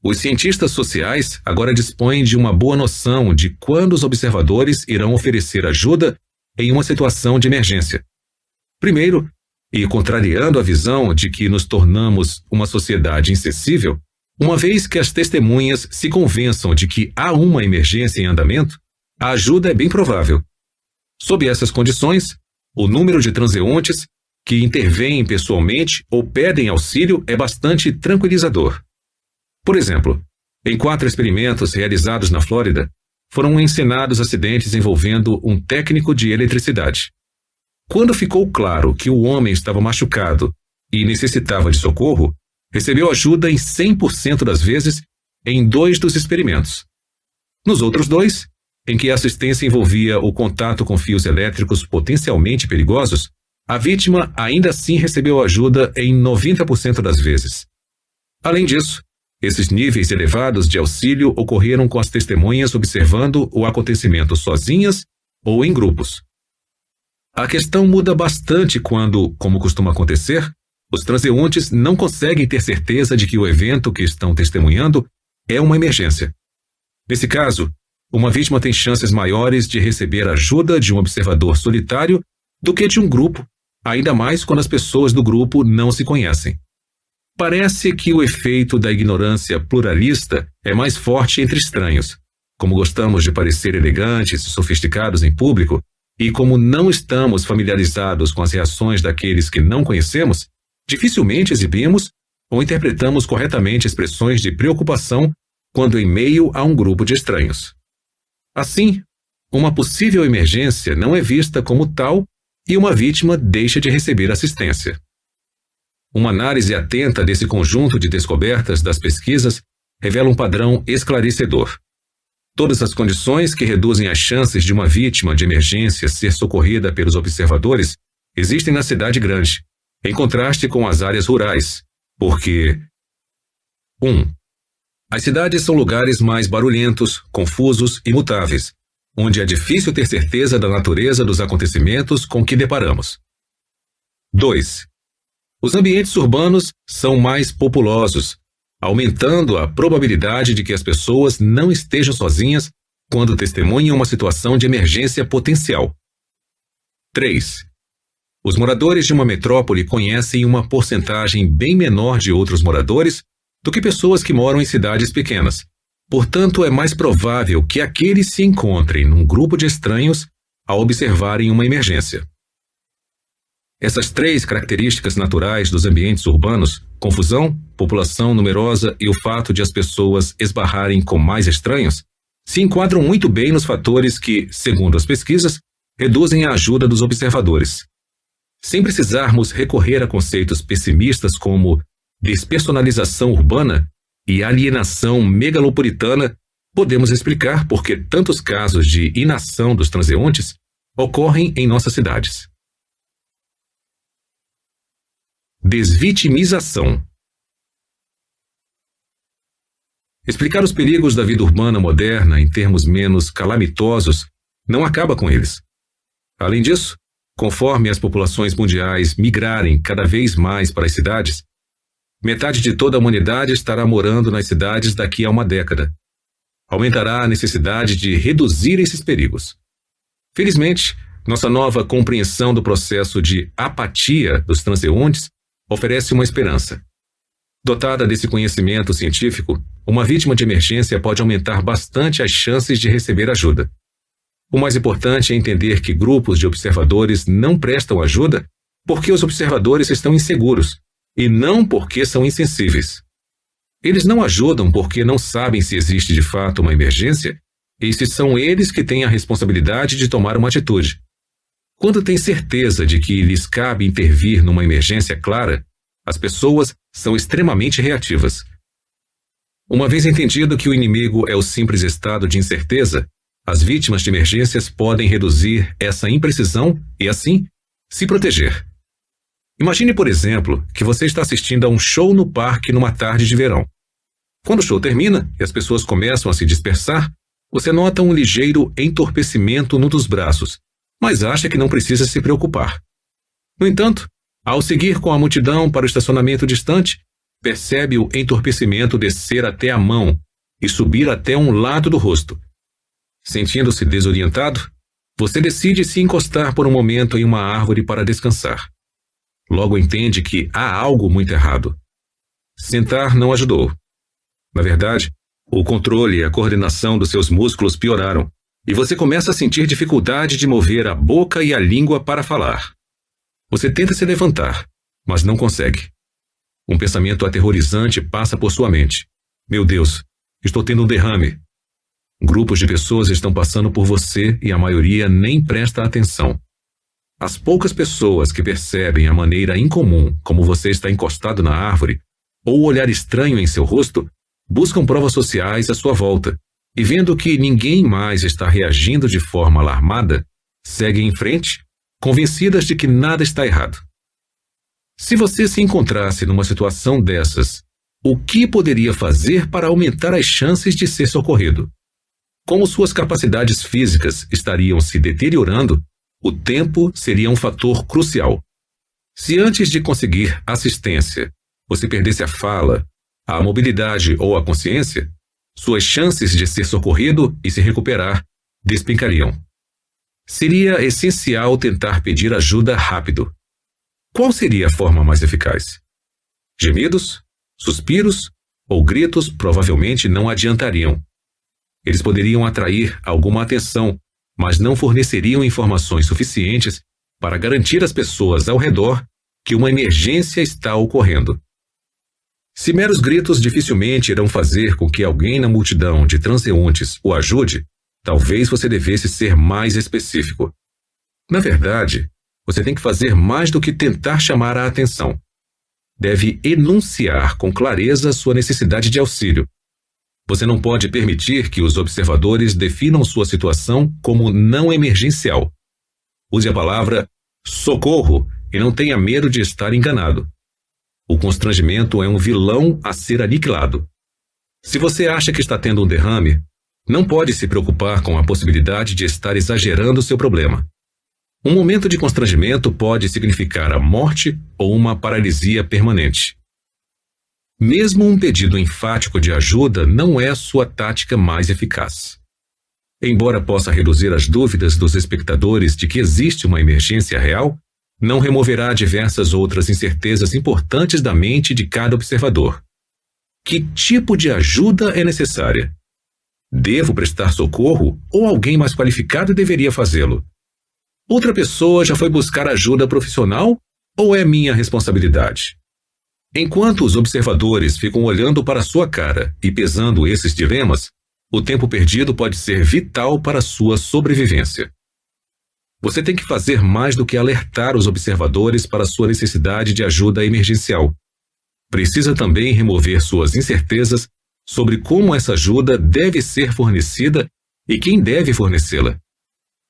Os cientistas sociais agora dispõem de uma boa noção de quando os observadores irão oferecer ajuda em uma situação de emergência. Primeiro, e contrariando a visão de que nos tornamos uma sociedade insensível, uma vez que as testemunhas se convençam de que há uma emergência em andamento, a ajuda é bem provável. Sob essas condições, o número de transeuntes que intervêm pessoalmente ou pedem auxílio é bastante tranquilizador. Por exemplo, em 4 experimentos realizados na Flórida, foram encenados acidentes envolvendo um técnico de eletricidade. Quando ficou claro que o homem estava machucado e necessitava de socorro, recebeu ajuda em 100% das vezes em 2 dos experimentos. Nos outros 2, em que a assistência envolvia o contato com fios elétricos potencialmente perigosos, a vítima ainda assim recebeu ajuda em 90% das vezes. Além disso, esses níveis elevados de auxílio ocorreram com as testemunhas observando o acontecimento sozinhas ou em grupos. A questão muda bastante quando, como costuma acontecer, os transeuntes não conseguem ter certeza de que o evento que estão testemunhando é uma emergência. Nesse caso, uma vítima tem chances maiores de receber ajuda de um observador solitário do que de um grupo, ainda mais quando as pessoas do grupo não se conhecem. Parece que o efeito da ignorância pluralista é mais forte entre estranhos. Como gostamos de parecer elegantes e sofisticados em público, e como não estamos familiarizados com as reações daqueles que não conhecemos, dificilmente exibimos ou interpretamos corretamente expressões de preocupação quando em meio a um grupo de estranhos. Assim, uma possível emergência não é vista como tal e uma vítima deixa de receber assistência. Uma análise atenta desse conjunto de descobertas das pesquisas revela um padrão esclarecedor. Todas as condições que reduzem as chances de uma vítima de emergência ser socorrida pelos observadores existem na cidade grande, em contraste com as áreas rurais, porque 1. As cidades são lugares mais barulhentos, confusos e mutáveis, onde é difícil ter certeza da natureza dos acontecimentos com que deparamos. 2. Os ambientes urbanos são mais populosos, aumentando a probabilidade de que as pessoas não estejam sozinhas quando testemunham uma situação de emergência potencial. 3. Os moradores de uma metrópole conhecem uma porcentagem bem menor de outros moradores do que pessoas que moram em cidades pequenas. Portanto, é mais provável que aqueles se encontrem num grupo de estranhos ao observarem uma emergência. Essas três características naturais dos ambientes urbanos, confusão, população numerosa e o fato de as pessoas esbarrarem com mais estranhos, se enquadram muito bem nos fatores que, segundo as pesquisas, reduzem a ajuda dos observadores. Sem precisarmos recorrer a conceitos pessimistas como despersonalização urbana e alienação megalopolitana, podemos explicar por que tantos casos de inação dos transeuntes ocorrem em nossas cidades. Desvitimização. Explicar os perigos da vida urbana moderna em termos menos calamitosos não acaba com eles. Além disso, conforme as populações mundiais migrarem cada vez mais para as cidades, metade de toda a humanidade estará morando nas cidades daqui a uma década. Aumentará a necessidade de reduzir esses perigos. Felizmente, nossa nova compreensão do processo de apatia dos transeuntes oferece uma esperança. Dotada desse conhecimento científico, uma vítima de emergência pode aumentar bastante as chances de receber ajuda. O mais importante é entender que grupos de observadores não prestam ajuda porque os observadores estão inseguros, e não porque são insensíveis. Eles não ajudam porque não sabem se existe de fato uma emergência e se são eles que têm a responsabilidade de tomar uma atitude. Quando têm certeza de que lhes cabe intervir numa emergência clara, as pessoas são extremamente reativas. Uma vez entendido que o inimigo é o simples estado de incerteza, as vítimas de emergências podem reduzir essa imprecisão e, assim, se proteger. Imagine, por exemplo, que você está assistindo a um show no parque numa tarde de verão. Quando o show termina e as pessoas começam a se dispersar, você nota um ligeiro entorpecimento num dos braços, mas acha que não precisa se preocupar. No entanto, ao seguir com a multidão para o estacionamento distante, percebe o entorpecimento descer até a mão e subir até um lado do rosto. Sentindo-se desorientado, você decide se encostar por um momento em uma árvore para descansar. Logo entende que há algo muito errado. Sentar não ajudou. Na verdade, o controle e a coordenação dos seus músculos pioraram, e você começa a sentir dificuldade de mover a boca e a língua para falar. Você tenta se levantar, mas não consegue. Um pensamento aterrorizante passa por sua mente. Meu Deus, estou tendo um derrame. Grupos de pessoas estão passando por você e a maioria nem presta atenção. As poucas pessoas que percebem a maneira incomum como você está encostado na árvore ou o olhar estranho em seu rosto, buscam provas sociais à sua volta e, vendo que ninguém mais está reagindo de forma alarmada, seguem em frente, convencidas de que nada está errado. Se você se encontrasse numa situação dessas, o que poderia fazer para aumentar as chances de ser socorrido? Como suas capacidades físicas estariam se deteriorando, o tempo seria um fator crucial. Se antes de conseguir assistência, você perdesse a fala, a mobilidade ou a consciência, suas chances de ser socorrido e se recuperar despencariam. Seria essencial tentar pedir ajuda rápido. Qual seria a forma mais eficaz? Gemidos, suspiros ou gritos provavelmente não adiantariam. Eles poderiam atrair alguma atenção, mas não forneceriam informações suficientes para garantir às pessoas ao redor que uma emergência está ocorrendo. Se meros gritos dificilmente irão fazer com que alguém na multidão de transeuntes o ajude, talvez você devesse ser mais específico. Na verdade, você tem que fazer mais do que tentar chamar a atenção. Deve enunciar com clareza sua necessidade de auxílio. Você não pode permitir que os observadores definam sua situação como não emergencial. Use a palavra socorro e não tenha medo de estar enganado. O constrangimento é um vilão a ser aniquilado. Se você acha que está tendo um derrame, não pode se preocupar com a possibilidade de estar exagerando seu problema. Um momento de constrangimento pode significar a morte ou uma paralisia permanente. Mesmo um pedido enfático de ajuda não é a sua tática mais eficaz. Embora possa reduzir as dúvidas dos espectadores de que existe uma emergência real, não removerá diversas outras incertezas importantes da mente de cada observador. Que tipo de ajuda é necessária? Devo prestar socorro ou alguém mais qualificado deveria fazê-lo? Outra pessoa já foi buscar ajuda profissional ou é minha responsabilidade? Enquanto os observadores ficam olhando para sua cara e pesando esses dilemas, o tempo perdido pode ser vital para sua sobrevivência. Você tem que fazer mais do que alertar os observadores para sua necessidade de ajuda emergencial. Precisa também remover suas incertezas sobre como essa ajuda deve ser fornecida e quem deve fornecê-la.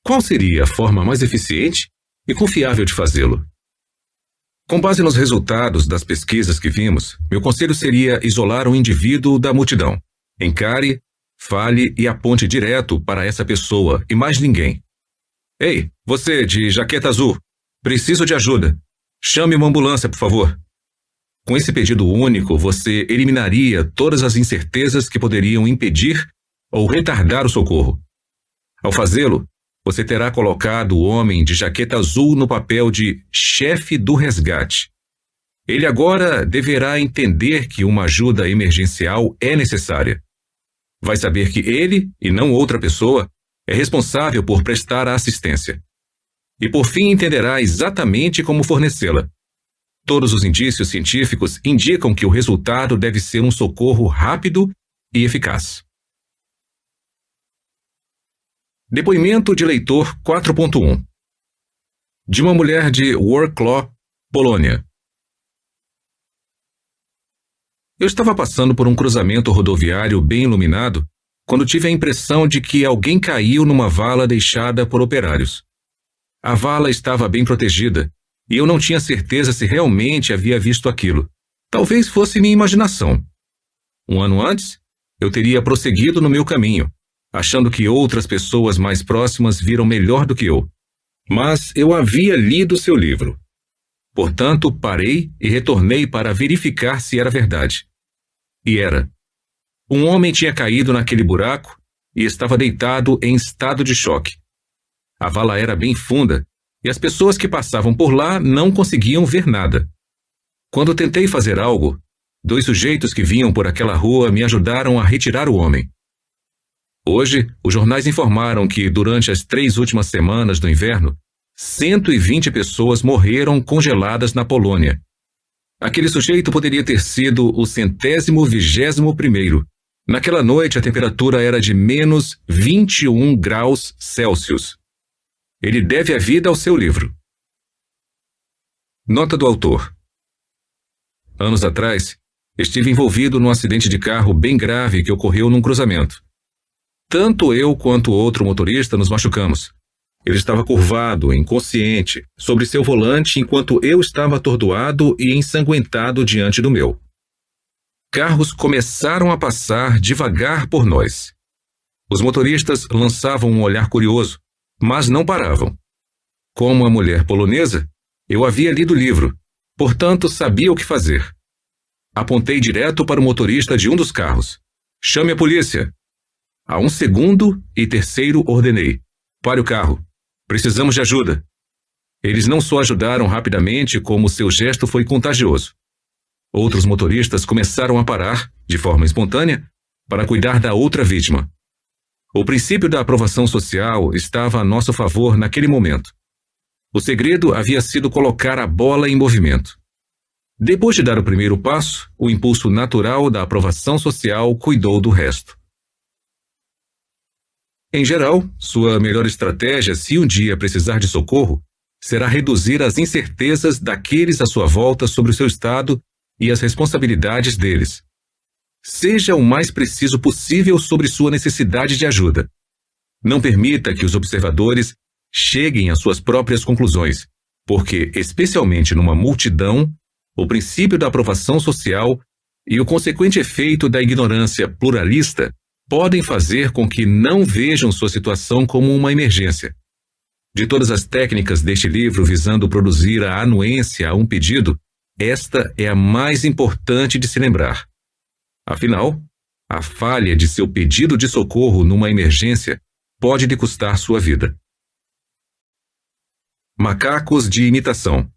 Qual seria a forma mais eficiente e confiável de fazê-lo? Com base nos resultados das pesquisas que vimos, meu conselho seria isolar um indivíduo da multidão. Encare, fale e aponte direto para essa pessoa e mais ninguém. Ei, você de jaqueta azul, preciso de ajuda. Chame uma ambulância, por favor. Com esse pedido único, você eliminaria todas as incertezas que poderiam impedir ou retardar o socorro. Ao fazê-lo, você terá colocado o homem de jaqueta azul no papel de chefe do resgate. Ele agora deverá entender que uma ajuda emergencial é necessária. Vai saber que ele, e não outra pessoa, é responsável por prestar a assistência. E por fim entenderá exatamente como fornecê-la. Todos os indícios científicos indicam que o resultado deve ser um socorro rápido e eficaz. Depoimento de leitor 4.1 de uma mulher de Wrocław, Polônia. Eu estava passando por um cruzamento rodoviário bem iluminado quando tive a impressão de que alguém caiu numa vala deixada por operários. A vala estava bem protegida e eu não tinha certeza se realmente havia visto aquilo. Talvez fosse minha imaginação. Um ano antes, eu teria prosseguido no meu caminho, achando que outras pessoas mais próximas viram melhor do que eu. Mas eu havia lido seu livro. Portanto, parei e retornei para verificar se era verdade. E era. Um homem tinha caído naquele buraco e estava deitado em estado de choque. A vala era bem funda e as pessoas que passavam por lá não conseguiam ver nada. Quando tentei fazer algo, 2 sujeitos que vinham por aquela rua me ajudaram a retirar o homem. Hoje, os jornais informaram que, durante as 3 últimas semanas do inverno, 120 pessoas morreram congeladas na Polônia. Aquele sujeito poderia ter sido o 121º. Naquela noite, a temperatura era de menos 21 graus Celsius. Ele deve a vida ao seu livro. Nota do autor. Anos atrás, estive envolvido num acidente de carro bem grave que ocorreu num cruzamento. Tanto eu quanto outro motorista nos machucamos, Ele estava curvado, inconsciente, sobre seu volante enquanto eu estava atordoado e ensanguentado diante do meu. Carros começaram a passar devagar por nós. Os motoristas lançavam um olhar curioso, mas não paravam. Como a mulher polonesa, eu havia lido o livro, portanto sabia o que fazer. Apontei direto para o motorista de um dos carros. Chame a polícia. A um segundo e terceiro ordenei. Pare o carro. Precisamos de ajuda. Eles não só ajudaram rapidamente, como seu gesto foi contagioso. Outros motoristas começaram a parar, de forma espontânea, para cuidar da outra vítima. O princípio da aprovação social estava a nosso favor naquele momento. O segredo havia sido colocar a bola em movimento. Depois de dar o primeiro passo, o impulso natural da aprovação social cuidou do resto. Em geral, sua melhor estratégia, se um dia precisar de socorro, será reduzir as incertezas daqueles à sua volta sobre o seu estado e as responsabilidades deles. Seja o mais preciso possível sobre sua necessidade de ajuda. Não permita que os observadores cheguem às suas próprias conclusões, porque, especialmente numa multidão, o princípio da aprovação social e o consequente efeito da ignorância pluralista podem fazer com que não vejam sua situação como uma emergência. De todas as técnicas deste livro visando produzir a anuência a um pedido, esta é a mais importante de se lembrar. Afinal, a falha de seu pedido de socorro numa emergência pode lhe custar sua vida. Macacos de imitação.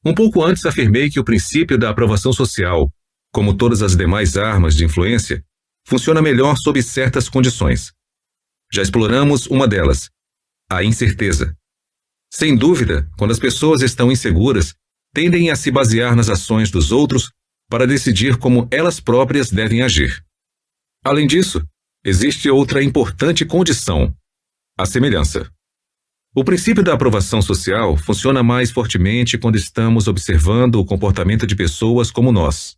Um pouco antes afirmei que o princípio da aprovação social, como todas as demais armas de influência, funciona melhor sob certas condições. Já exploramos uma delas, a incerteza. Sem dúvida, quando as pessoas estão inseguras, tendem a se basear nas ações dos outros para decidir como elas próprias devem agir. Além disso, existe outra importante condição, a semelhança. O princípio da aprovação social funciona mais fortemente quando estamos observando o comportamento de pessoas como nós.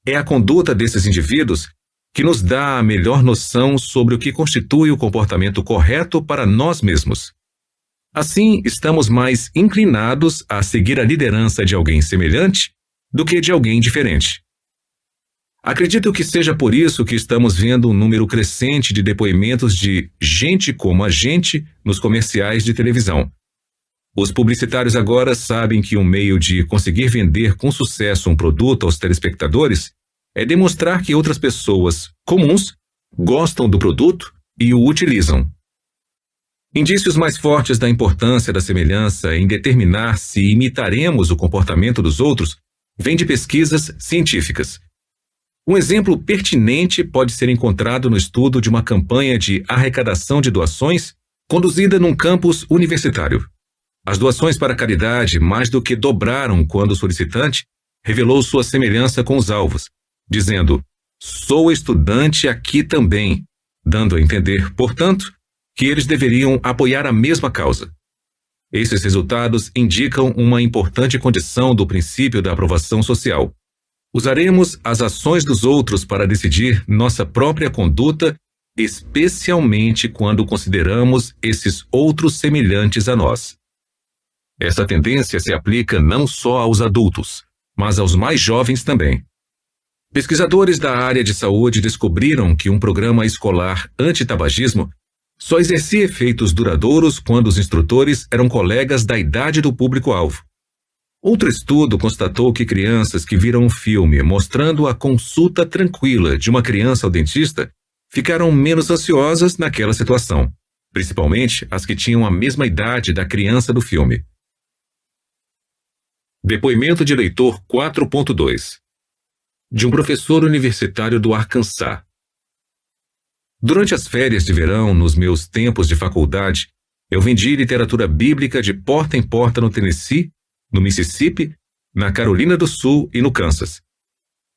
É a conduta desses indivíduos que nos dá a melhor noção sobre o que constitui o comportamento correto para nós mesmos. Assim, estamos mais inclinados a seguir a liderança de alguém semelhante do que de alguém diferente. Acredito que seja por isso que estamos vendo um número crescente de depoimentos de gente como a gente nos comerciais de televisão. Os publicitários agora sabem que um meio de conseguir vender com sucesso um produto aos telespectadores é demonstrar que outras pessoas comuns gostam do produto e o utilizam. Indícios mais fortes da importância da semelhança em determinar se imitaremos o comportamento dos outros vêm de pesquisas científicas. Um exemplo pertinente pode ser encontrado no estudo de uma campanha de arrecadação de doações conduzida num campus universitário. As doações para a caridade mais do que dobraram quando o solicitante revelou sua semelhança com os alvos, dizendo: "Sou estudante aqui também", dando a entender, portanto, que eles deveriam apoiar a mesma causa. Esses resultados indicam uma importante condição do princípio da aprovação social. Usaremos as ações dos outros para decidir nossa própria conduta, especialmente quando consideramos esses outros semelhantes a nós. Essa tendência se aplica não só aos adultos, mas aos mais jovens também. Pesquisadores da área de saúde descobriram que um programa escolar anti-tabagismo só exercia efeitos duradouros quando os instrutores eram colegas da idade do público-alvo. Outro estudo constatou que crianças que viram um filme mostrando a consulta tranquila de uma criança ao dentista ficaram menos ansiosas naquela situação, principalmente as que tinham a mesma idade da criança do filme. Depoimento de leitor 4.2 de um professor universitário do Arkansas. Durante as férias de verão, nos meus tempos de faculdade, eu vendi literatura bíblica de porta em porta no Tennessee, no Mississippi, na Carolina do Sul e no Kansas.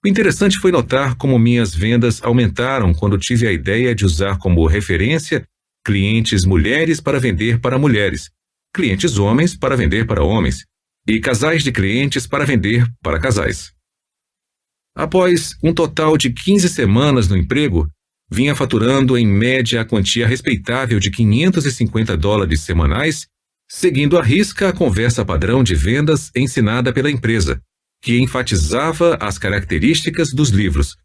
O interessante foi notar como minhas vendas aumentaram quando tive a ideia de usar como referência clientes mulheres para vender para mulheres, clientes homens para vender para homens e casais de clientes para vender para casais. Após um total de 15 semanas no emprego, vinha faturando em média a quantia respeitável de $550 semanais, seguindo à risca a conversa padrão de vendas ensinada pela empresa, que enfatizava as características dos livros.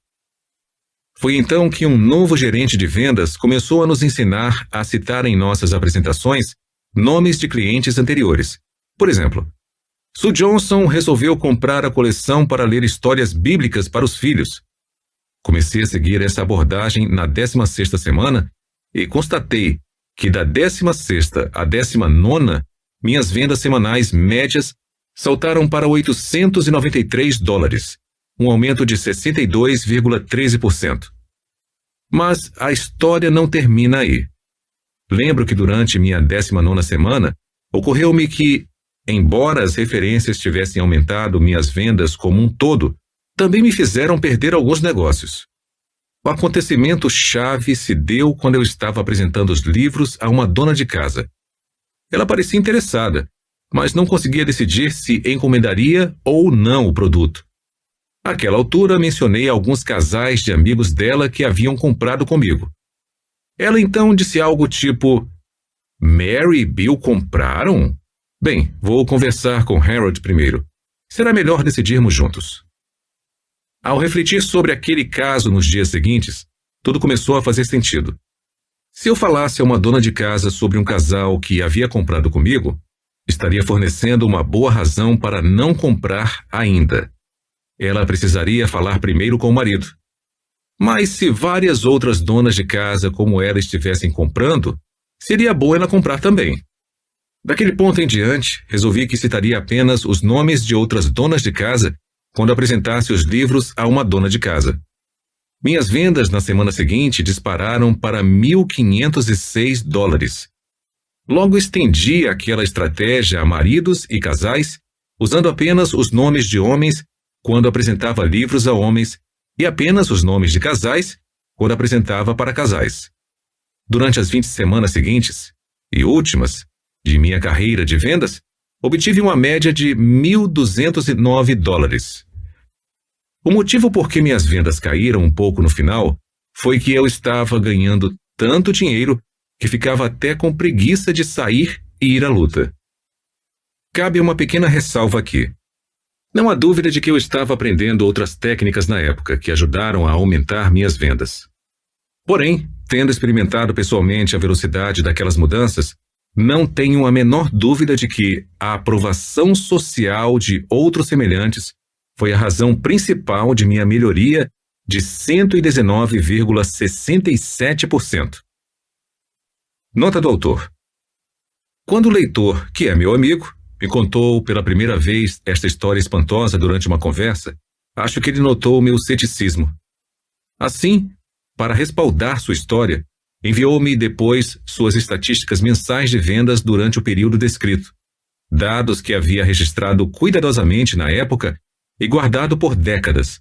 Foi então que um novo gerente de vendas começou a nos ensinar a citar em nossas apresentações nomes de clientes anteriores. Por exemplo, Sue Johnson resolveu comprar a coleção para ler histórias bíblicas para os filhos. Comecei a seguir essa abordagem na 16ª semana e constatei que da 16ª à 19ª, minhas vendas semanais médias saltaram para $893, um aumento de 62,13%. Mas a história não termina aí. Lembro que durante minha 19ª semana, ocorreu-me que, embora as referências tivessem aumentado minhas vendas como um todo, também me fizeram perder alguns negócios. O acontecimento chave se deu quando eu estava apresentando os livros a uma dona de casa. Ela parecia interessada, mas não conseguia decidir se encomendaria ou não o produto. Àquela altura, mencionei alguns casais de amigos dela que haviam comprado comigo. Ela então disse algo tipo: Mary e Bill compraram? Bem, vou conversar com Harold primeiro. Será melhor decidirmos juntos. Ao refletir sobre aquele caso nos dias seguintes, tudo começou a fazer sentido. Se eu falasse a uma dona de casa sobre um casal que havia comprado comigo, estaria fornecendo uma boa razão para não comprar ainda. Ela precisaria falar primeiro com o marido. Mas se várias outras donas de casa como ela estivessem comprando, seria bom ela comprar também. Daquele ponto em diante, resolvi que citaria apenas os nomes de outras donas de casa quando apresentasse os livros a uma dona de casa. Minhas vendas na semana seguinte dispararam para $1.506. Logo estendi aquela estratégia a maridos e casais, usando apenas os nomes de homens quando apresentava livros a homens e apenas os nomes de casais quando apresentava para casais. Durante as 20 semanas seguintes e últimas de minha carreira de vendas, obtive uma média de $1.209. O motivo por que minhas vendas caíram um pouco no final foi que eu estava ganhando tanto dinheiro que ficava até com preguiça de sair e ir à luta. Cabe uma pequena ressalva aqui. Não há dúvida de que eu estava aprendendo outras técnicas na época que ajudaram a aumentar minhas vendas. Porém, tendo experimentado pessoalmente a velocidade daquelas mudanças, não tenho a menor dúvida de que a aprovação social de outros semelhantes foi a razão principal de minha melhoria de 119,67%. Nota do autor. Quando o leitor, que é meu amigo, me contou pela primeira vez esta história espantosa durante uma conversa, acho que ele notou meu ceticismo. Assim, para respaldar sua história, enviou-me depois suas estatísticas mensais de vendas durante o período descrito, dados que havia registrado cuidadosamente na época e guardado por décadas.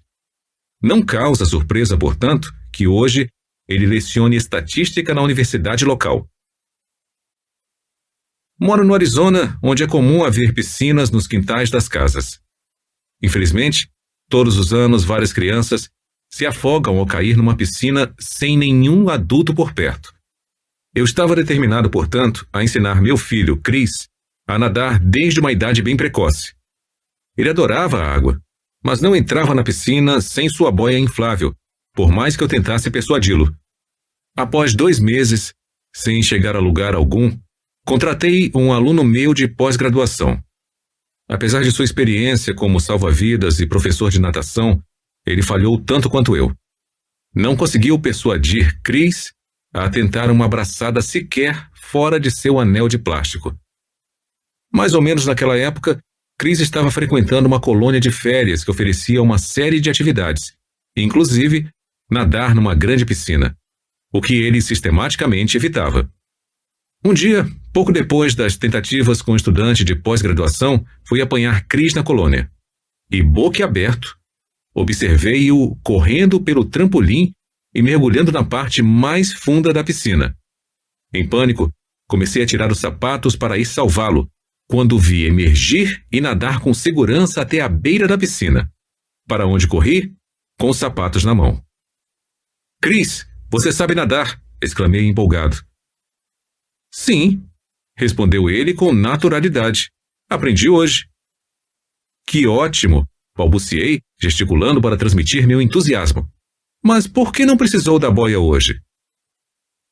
Não causa surpresa, portanto, que hoje ele lecione estatística na universidade local. Moro no Arizona, onde é comum haver piscinas nos quintais das casas. Infelizmente, todos os anos várias crianças se afogam ao cair numa piscina sem nenhum adulto por perto. Eu estava determinado, portanto, a ensinar meu filho, Chris, a nadar desde uma idade bem precoce. Ele adorava a água, mas não entrava na piscina sem sua boia inflável, por mais que eu tentasse persuadi-lo. Após 2 meses, sem chegar a lugar algum, contratei um aluno meu de pós-graduação. Apesar de sua experiência como salva-vidas e professor de natação, ele falhou tanto quanto eu. Não conseguiu persuadir Chris a tentar uma abraçada sequer fora de seu anel de plástico. Mais ou menos naquela época, Chris estava frequentando uma colônia de férias que oferecia uma série de atividades, inclusive nadar numa grande piscina, o que ele sistematicamente evitava. Um dia, pouco depois das tentativas com o estudante de pós-graduação, fui apanhar Chris na colônia. E, boquiaberto, observei-o correndo pelo trampolim e mergulhando na parte mais funda da piscina. Em pânico, comecei a tirar os sapatos para ir salvá-lo, quando o vi emergir e nadar com segurança até a beira da piscina, para onde corri, com os sapatos na mão. Chris Você sabe nadar! Exclamei empolgado. Sim, respondeu ele com naturalidade. Aprendi hoje. Que ótimo! Balbuciei, gesticulando para transmitir meu entusiasmo. Mas por que não precisou da boia hoje?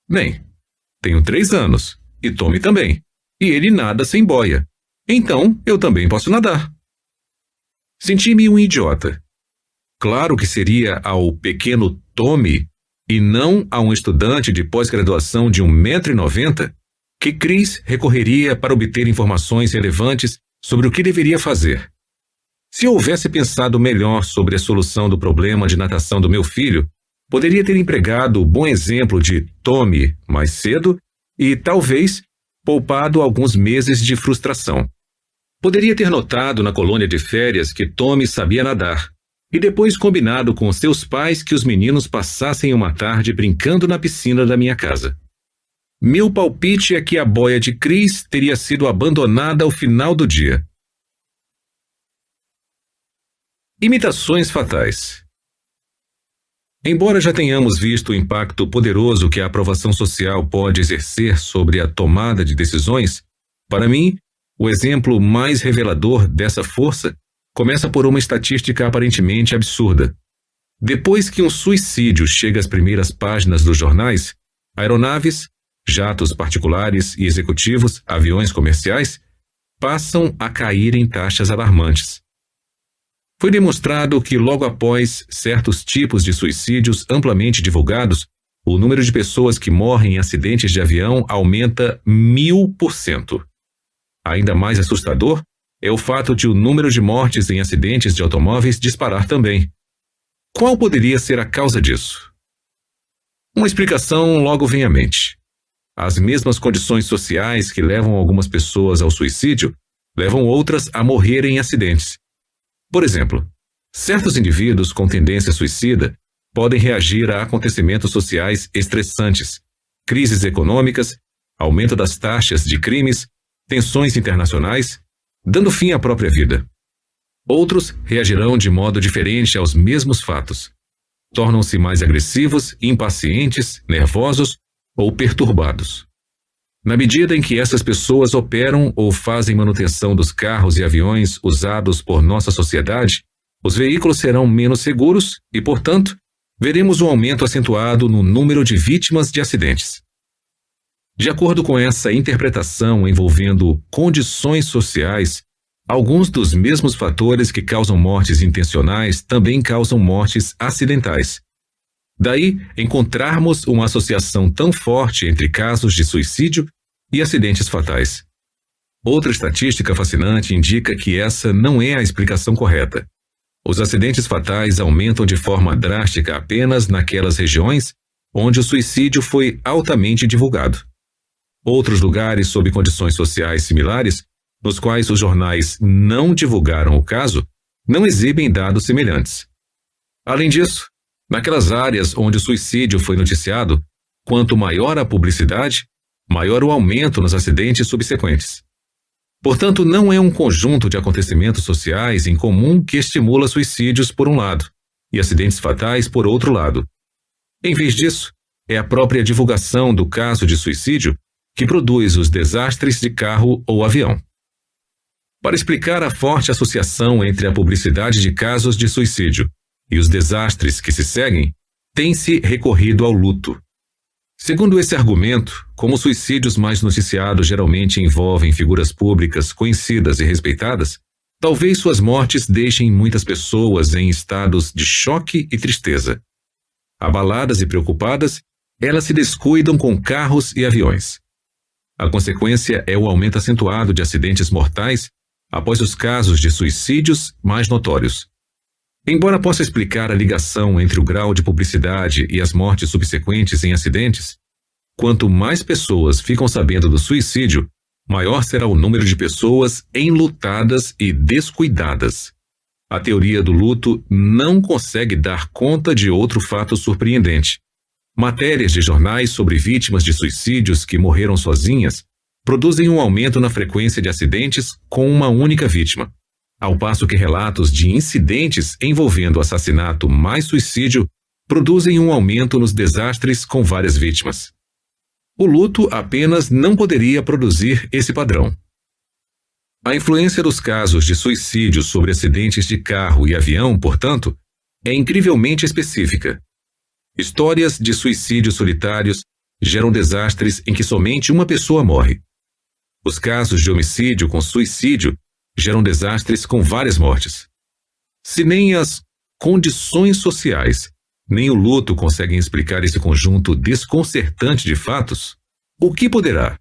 Bem, tenho 3 anos, e Tommy também, e ele nada sem boia. Então, eu também posso nadar. Senti-me um idiota. Claro que seria ao pequeno Tommy, e não a um estudante de pós-graduação de 1,90 m, que Chris recorreria para obter informações relevantes sobre o que deveria fazer. Se eu houvesse pensado melhor sobre a solução do problema de natação do meu filho, poderia ter empregado o bom exemplo de Tommy mais cedo e, talvez, poupado alguns meses de frustração. Poderia ter notado na colônia de férias que Tommy sabia nadar, e depois combinado com seus pais que os meninos passassem uma tarde brincando na piscina da minha casa. Meu palpite é que a boia de Chris teria sido abandonada ao final do dia. Imitações fatais. Embora já tenhamos visto o impacto poderoso que a aprovação social pode exercer sobre a tomada de decisões, para mim, o exemplo mais revelador dessa força começa por uma estatística aparentemente absurda. Depois que um suicídio chega às primeiras páginas dos jornais, aeronaves, jatos particulares e executivos, aviões comerciais, passam a cair em taxas alarmantes. Foi demonstrado que logo após certos tipos de suicídios amplamente divulgados, o número de pessoas que morrem em acidentes de avião aumenta 1000%. Ainda mais assustador é o fato de o número de mortes em acidentes de automóveis disparar também. Qual poderia ser a causa disso? Uma explicação logo vem à mente. As mesmas condições sociais que levam algumas pessoas ao suicídio levam outras a morrerem em acidentes. Por exemplo, certos indivíduos com tendência suicida podem reagir a acontecimentos sociais estressantes, crises econômicas, aumento das taxas de crimes, tensões internacionais, dando fim à própria vida. Outros reagirão de modo diferente aos mesmos fatos. Tornam-se mais agressivos, impacientes, nervosos ou perturbados. Na medida em que essas pessoas operam ou fazem manutenção dos carros e aviões usados por nossa sociedade, os veículos serão menos seguros e, portanto, veremos um aumento acentuado no número de vítimas de acidentes. De acordo com essa interpretação envolvendo condições sociais, alguns dos mesmos fatores que causam mortes intencionais também causam mortes acidentais. Daí, encontrarmos uma associação tão forte entre casos de suicídio e acidentes fatais. Outra estatística fascinante indica que essa não é a explicação correta. Os acidentes fatais aumentam de forma drástica apenas naquelas regiões onde o suicídio foi altamente divulgado. Outros lugares sob condições sociais similares, nos quais os jornais não divulgaram o caso, não exibem dados semelhantes. Além disso, naquelas áreas onde o suicídio foi noticiado, quanto maior a publicidade, maior o aumento nos acidentes subsequentes. Portanto, não é um conjunto de acontecimentos sociais em comum que estimula suicídios por um lado e acidentes fatais por outro lado. Em vez disso, é a própria divulgação do caso de suicídio que produz os desastres de carro ou avião. Para explicar a forte associação entre a publicidade de casos de suicídio e os desastres que se seguem, tem-se recorrido ao luto. Segundo esse argumento, como os suicídios mais noticiados geralmente envolvem figuras públicas conhecidas e respeitadas, talvez suas mortes deixem muitas pessoas em estados de choque e tristeza. Abaladas e preocupadas, elas se descuidam com carros e aviões. A consequência é o aumento acentuado de acidentes mortais após os casos de suicídios mais notórios. Embora possa explicar a ligação entre o grau de publicidade e as mortes subsequentes em acidentes, quanto mais pessoas ficam sabendo do suicídio, maior será o número de pessoas enlutadas e descuidadas. A teoria do luto não consegue dar conta de outro fato surpreendente. Matérias de jornais sobre vítimas de suicídios que morreram sozinhas produzem um aumento na frequência de acidentes com uma única vítima, ao passo que relatos de incidentes envolvendo assassinato mais suicídio produzem um aumento nos desastres com várias vítimas. O luto apenas não poderia produzir esse padrão. A influência dos casos de suicídio sobre acidentes de carro e avião, portanto, é incrivelmente específica. Histórias de suicídios solitários geram desastres em que somente uma pessoa morre. Os casos de homicídio com suicídio geram desastres com várias mortes. Se nem as condições sociais, nem o luto conseguem explicar esse conjunto desconcertante de fatos, o que poderá?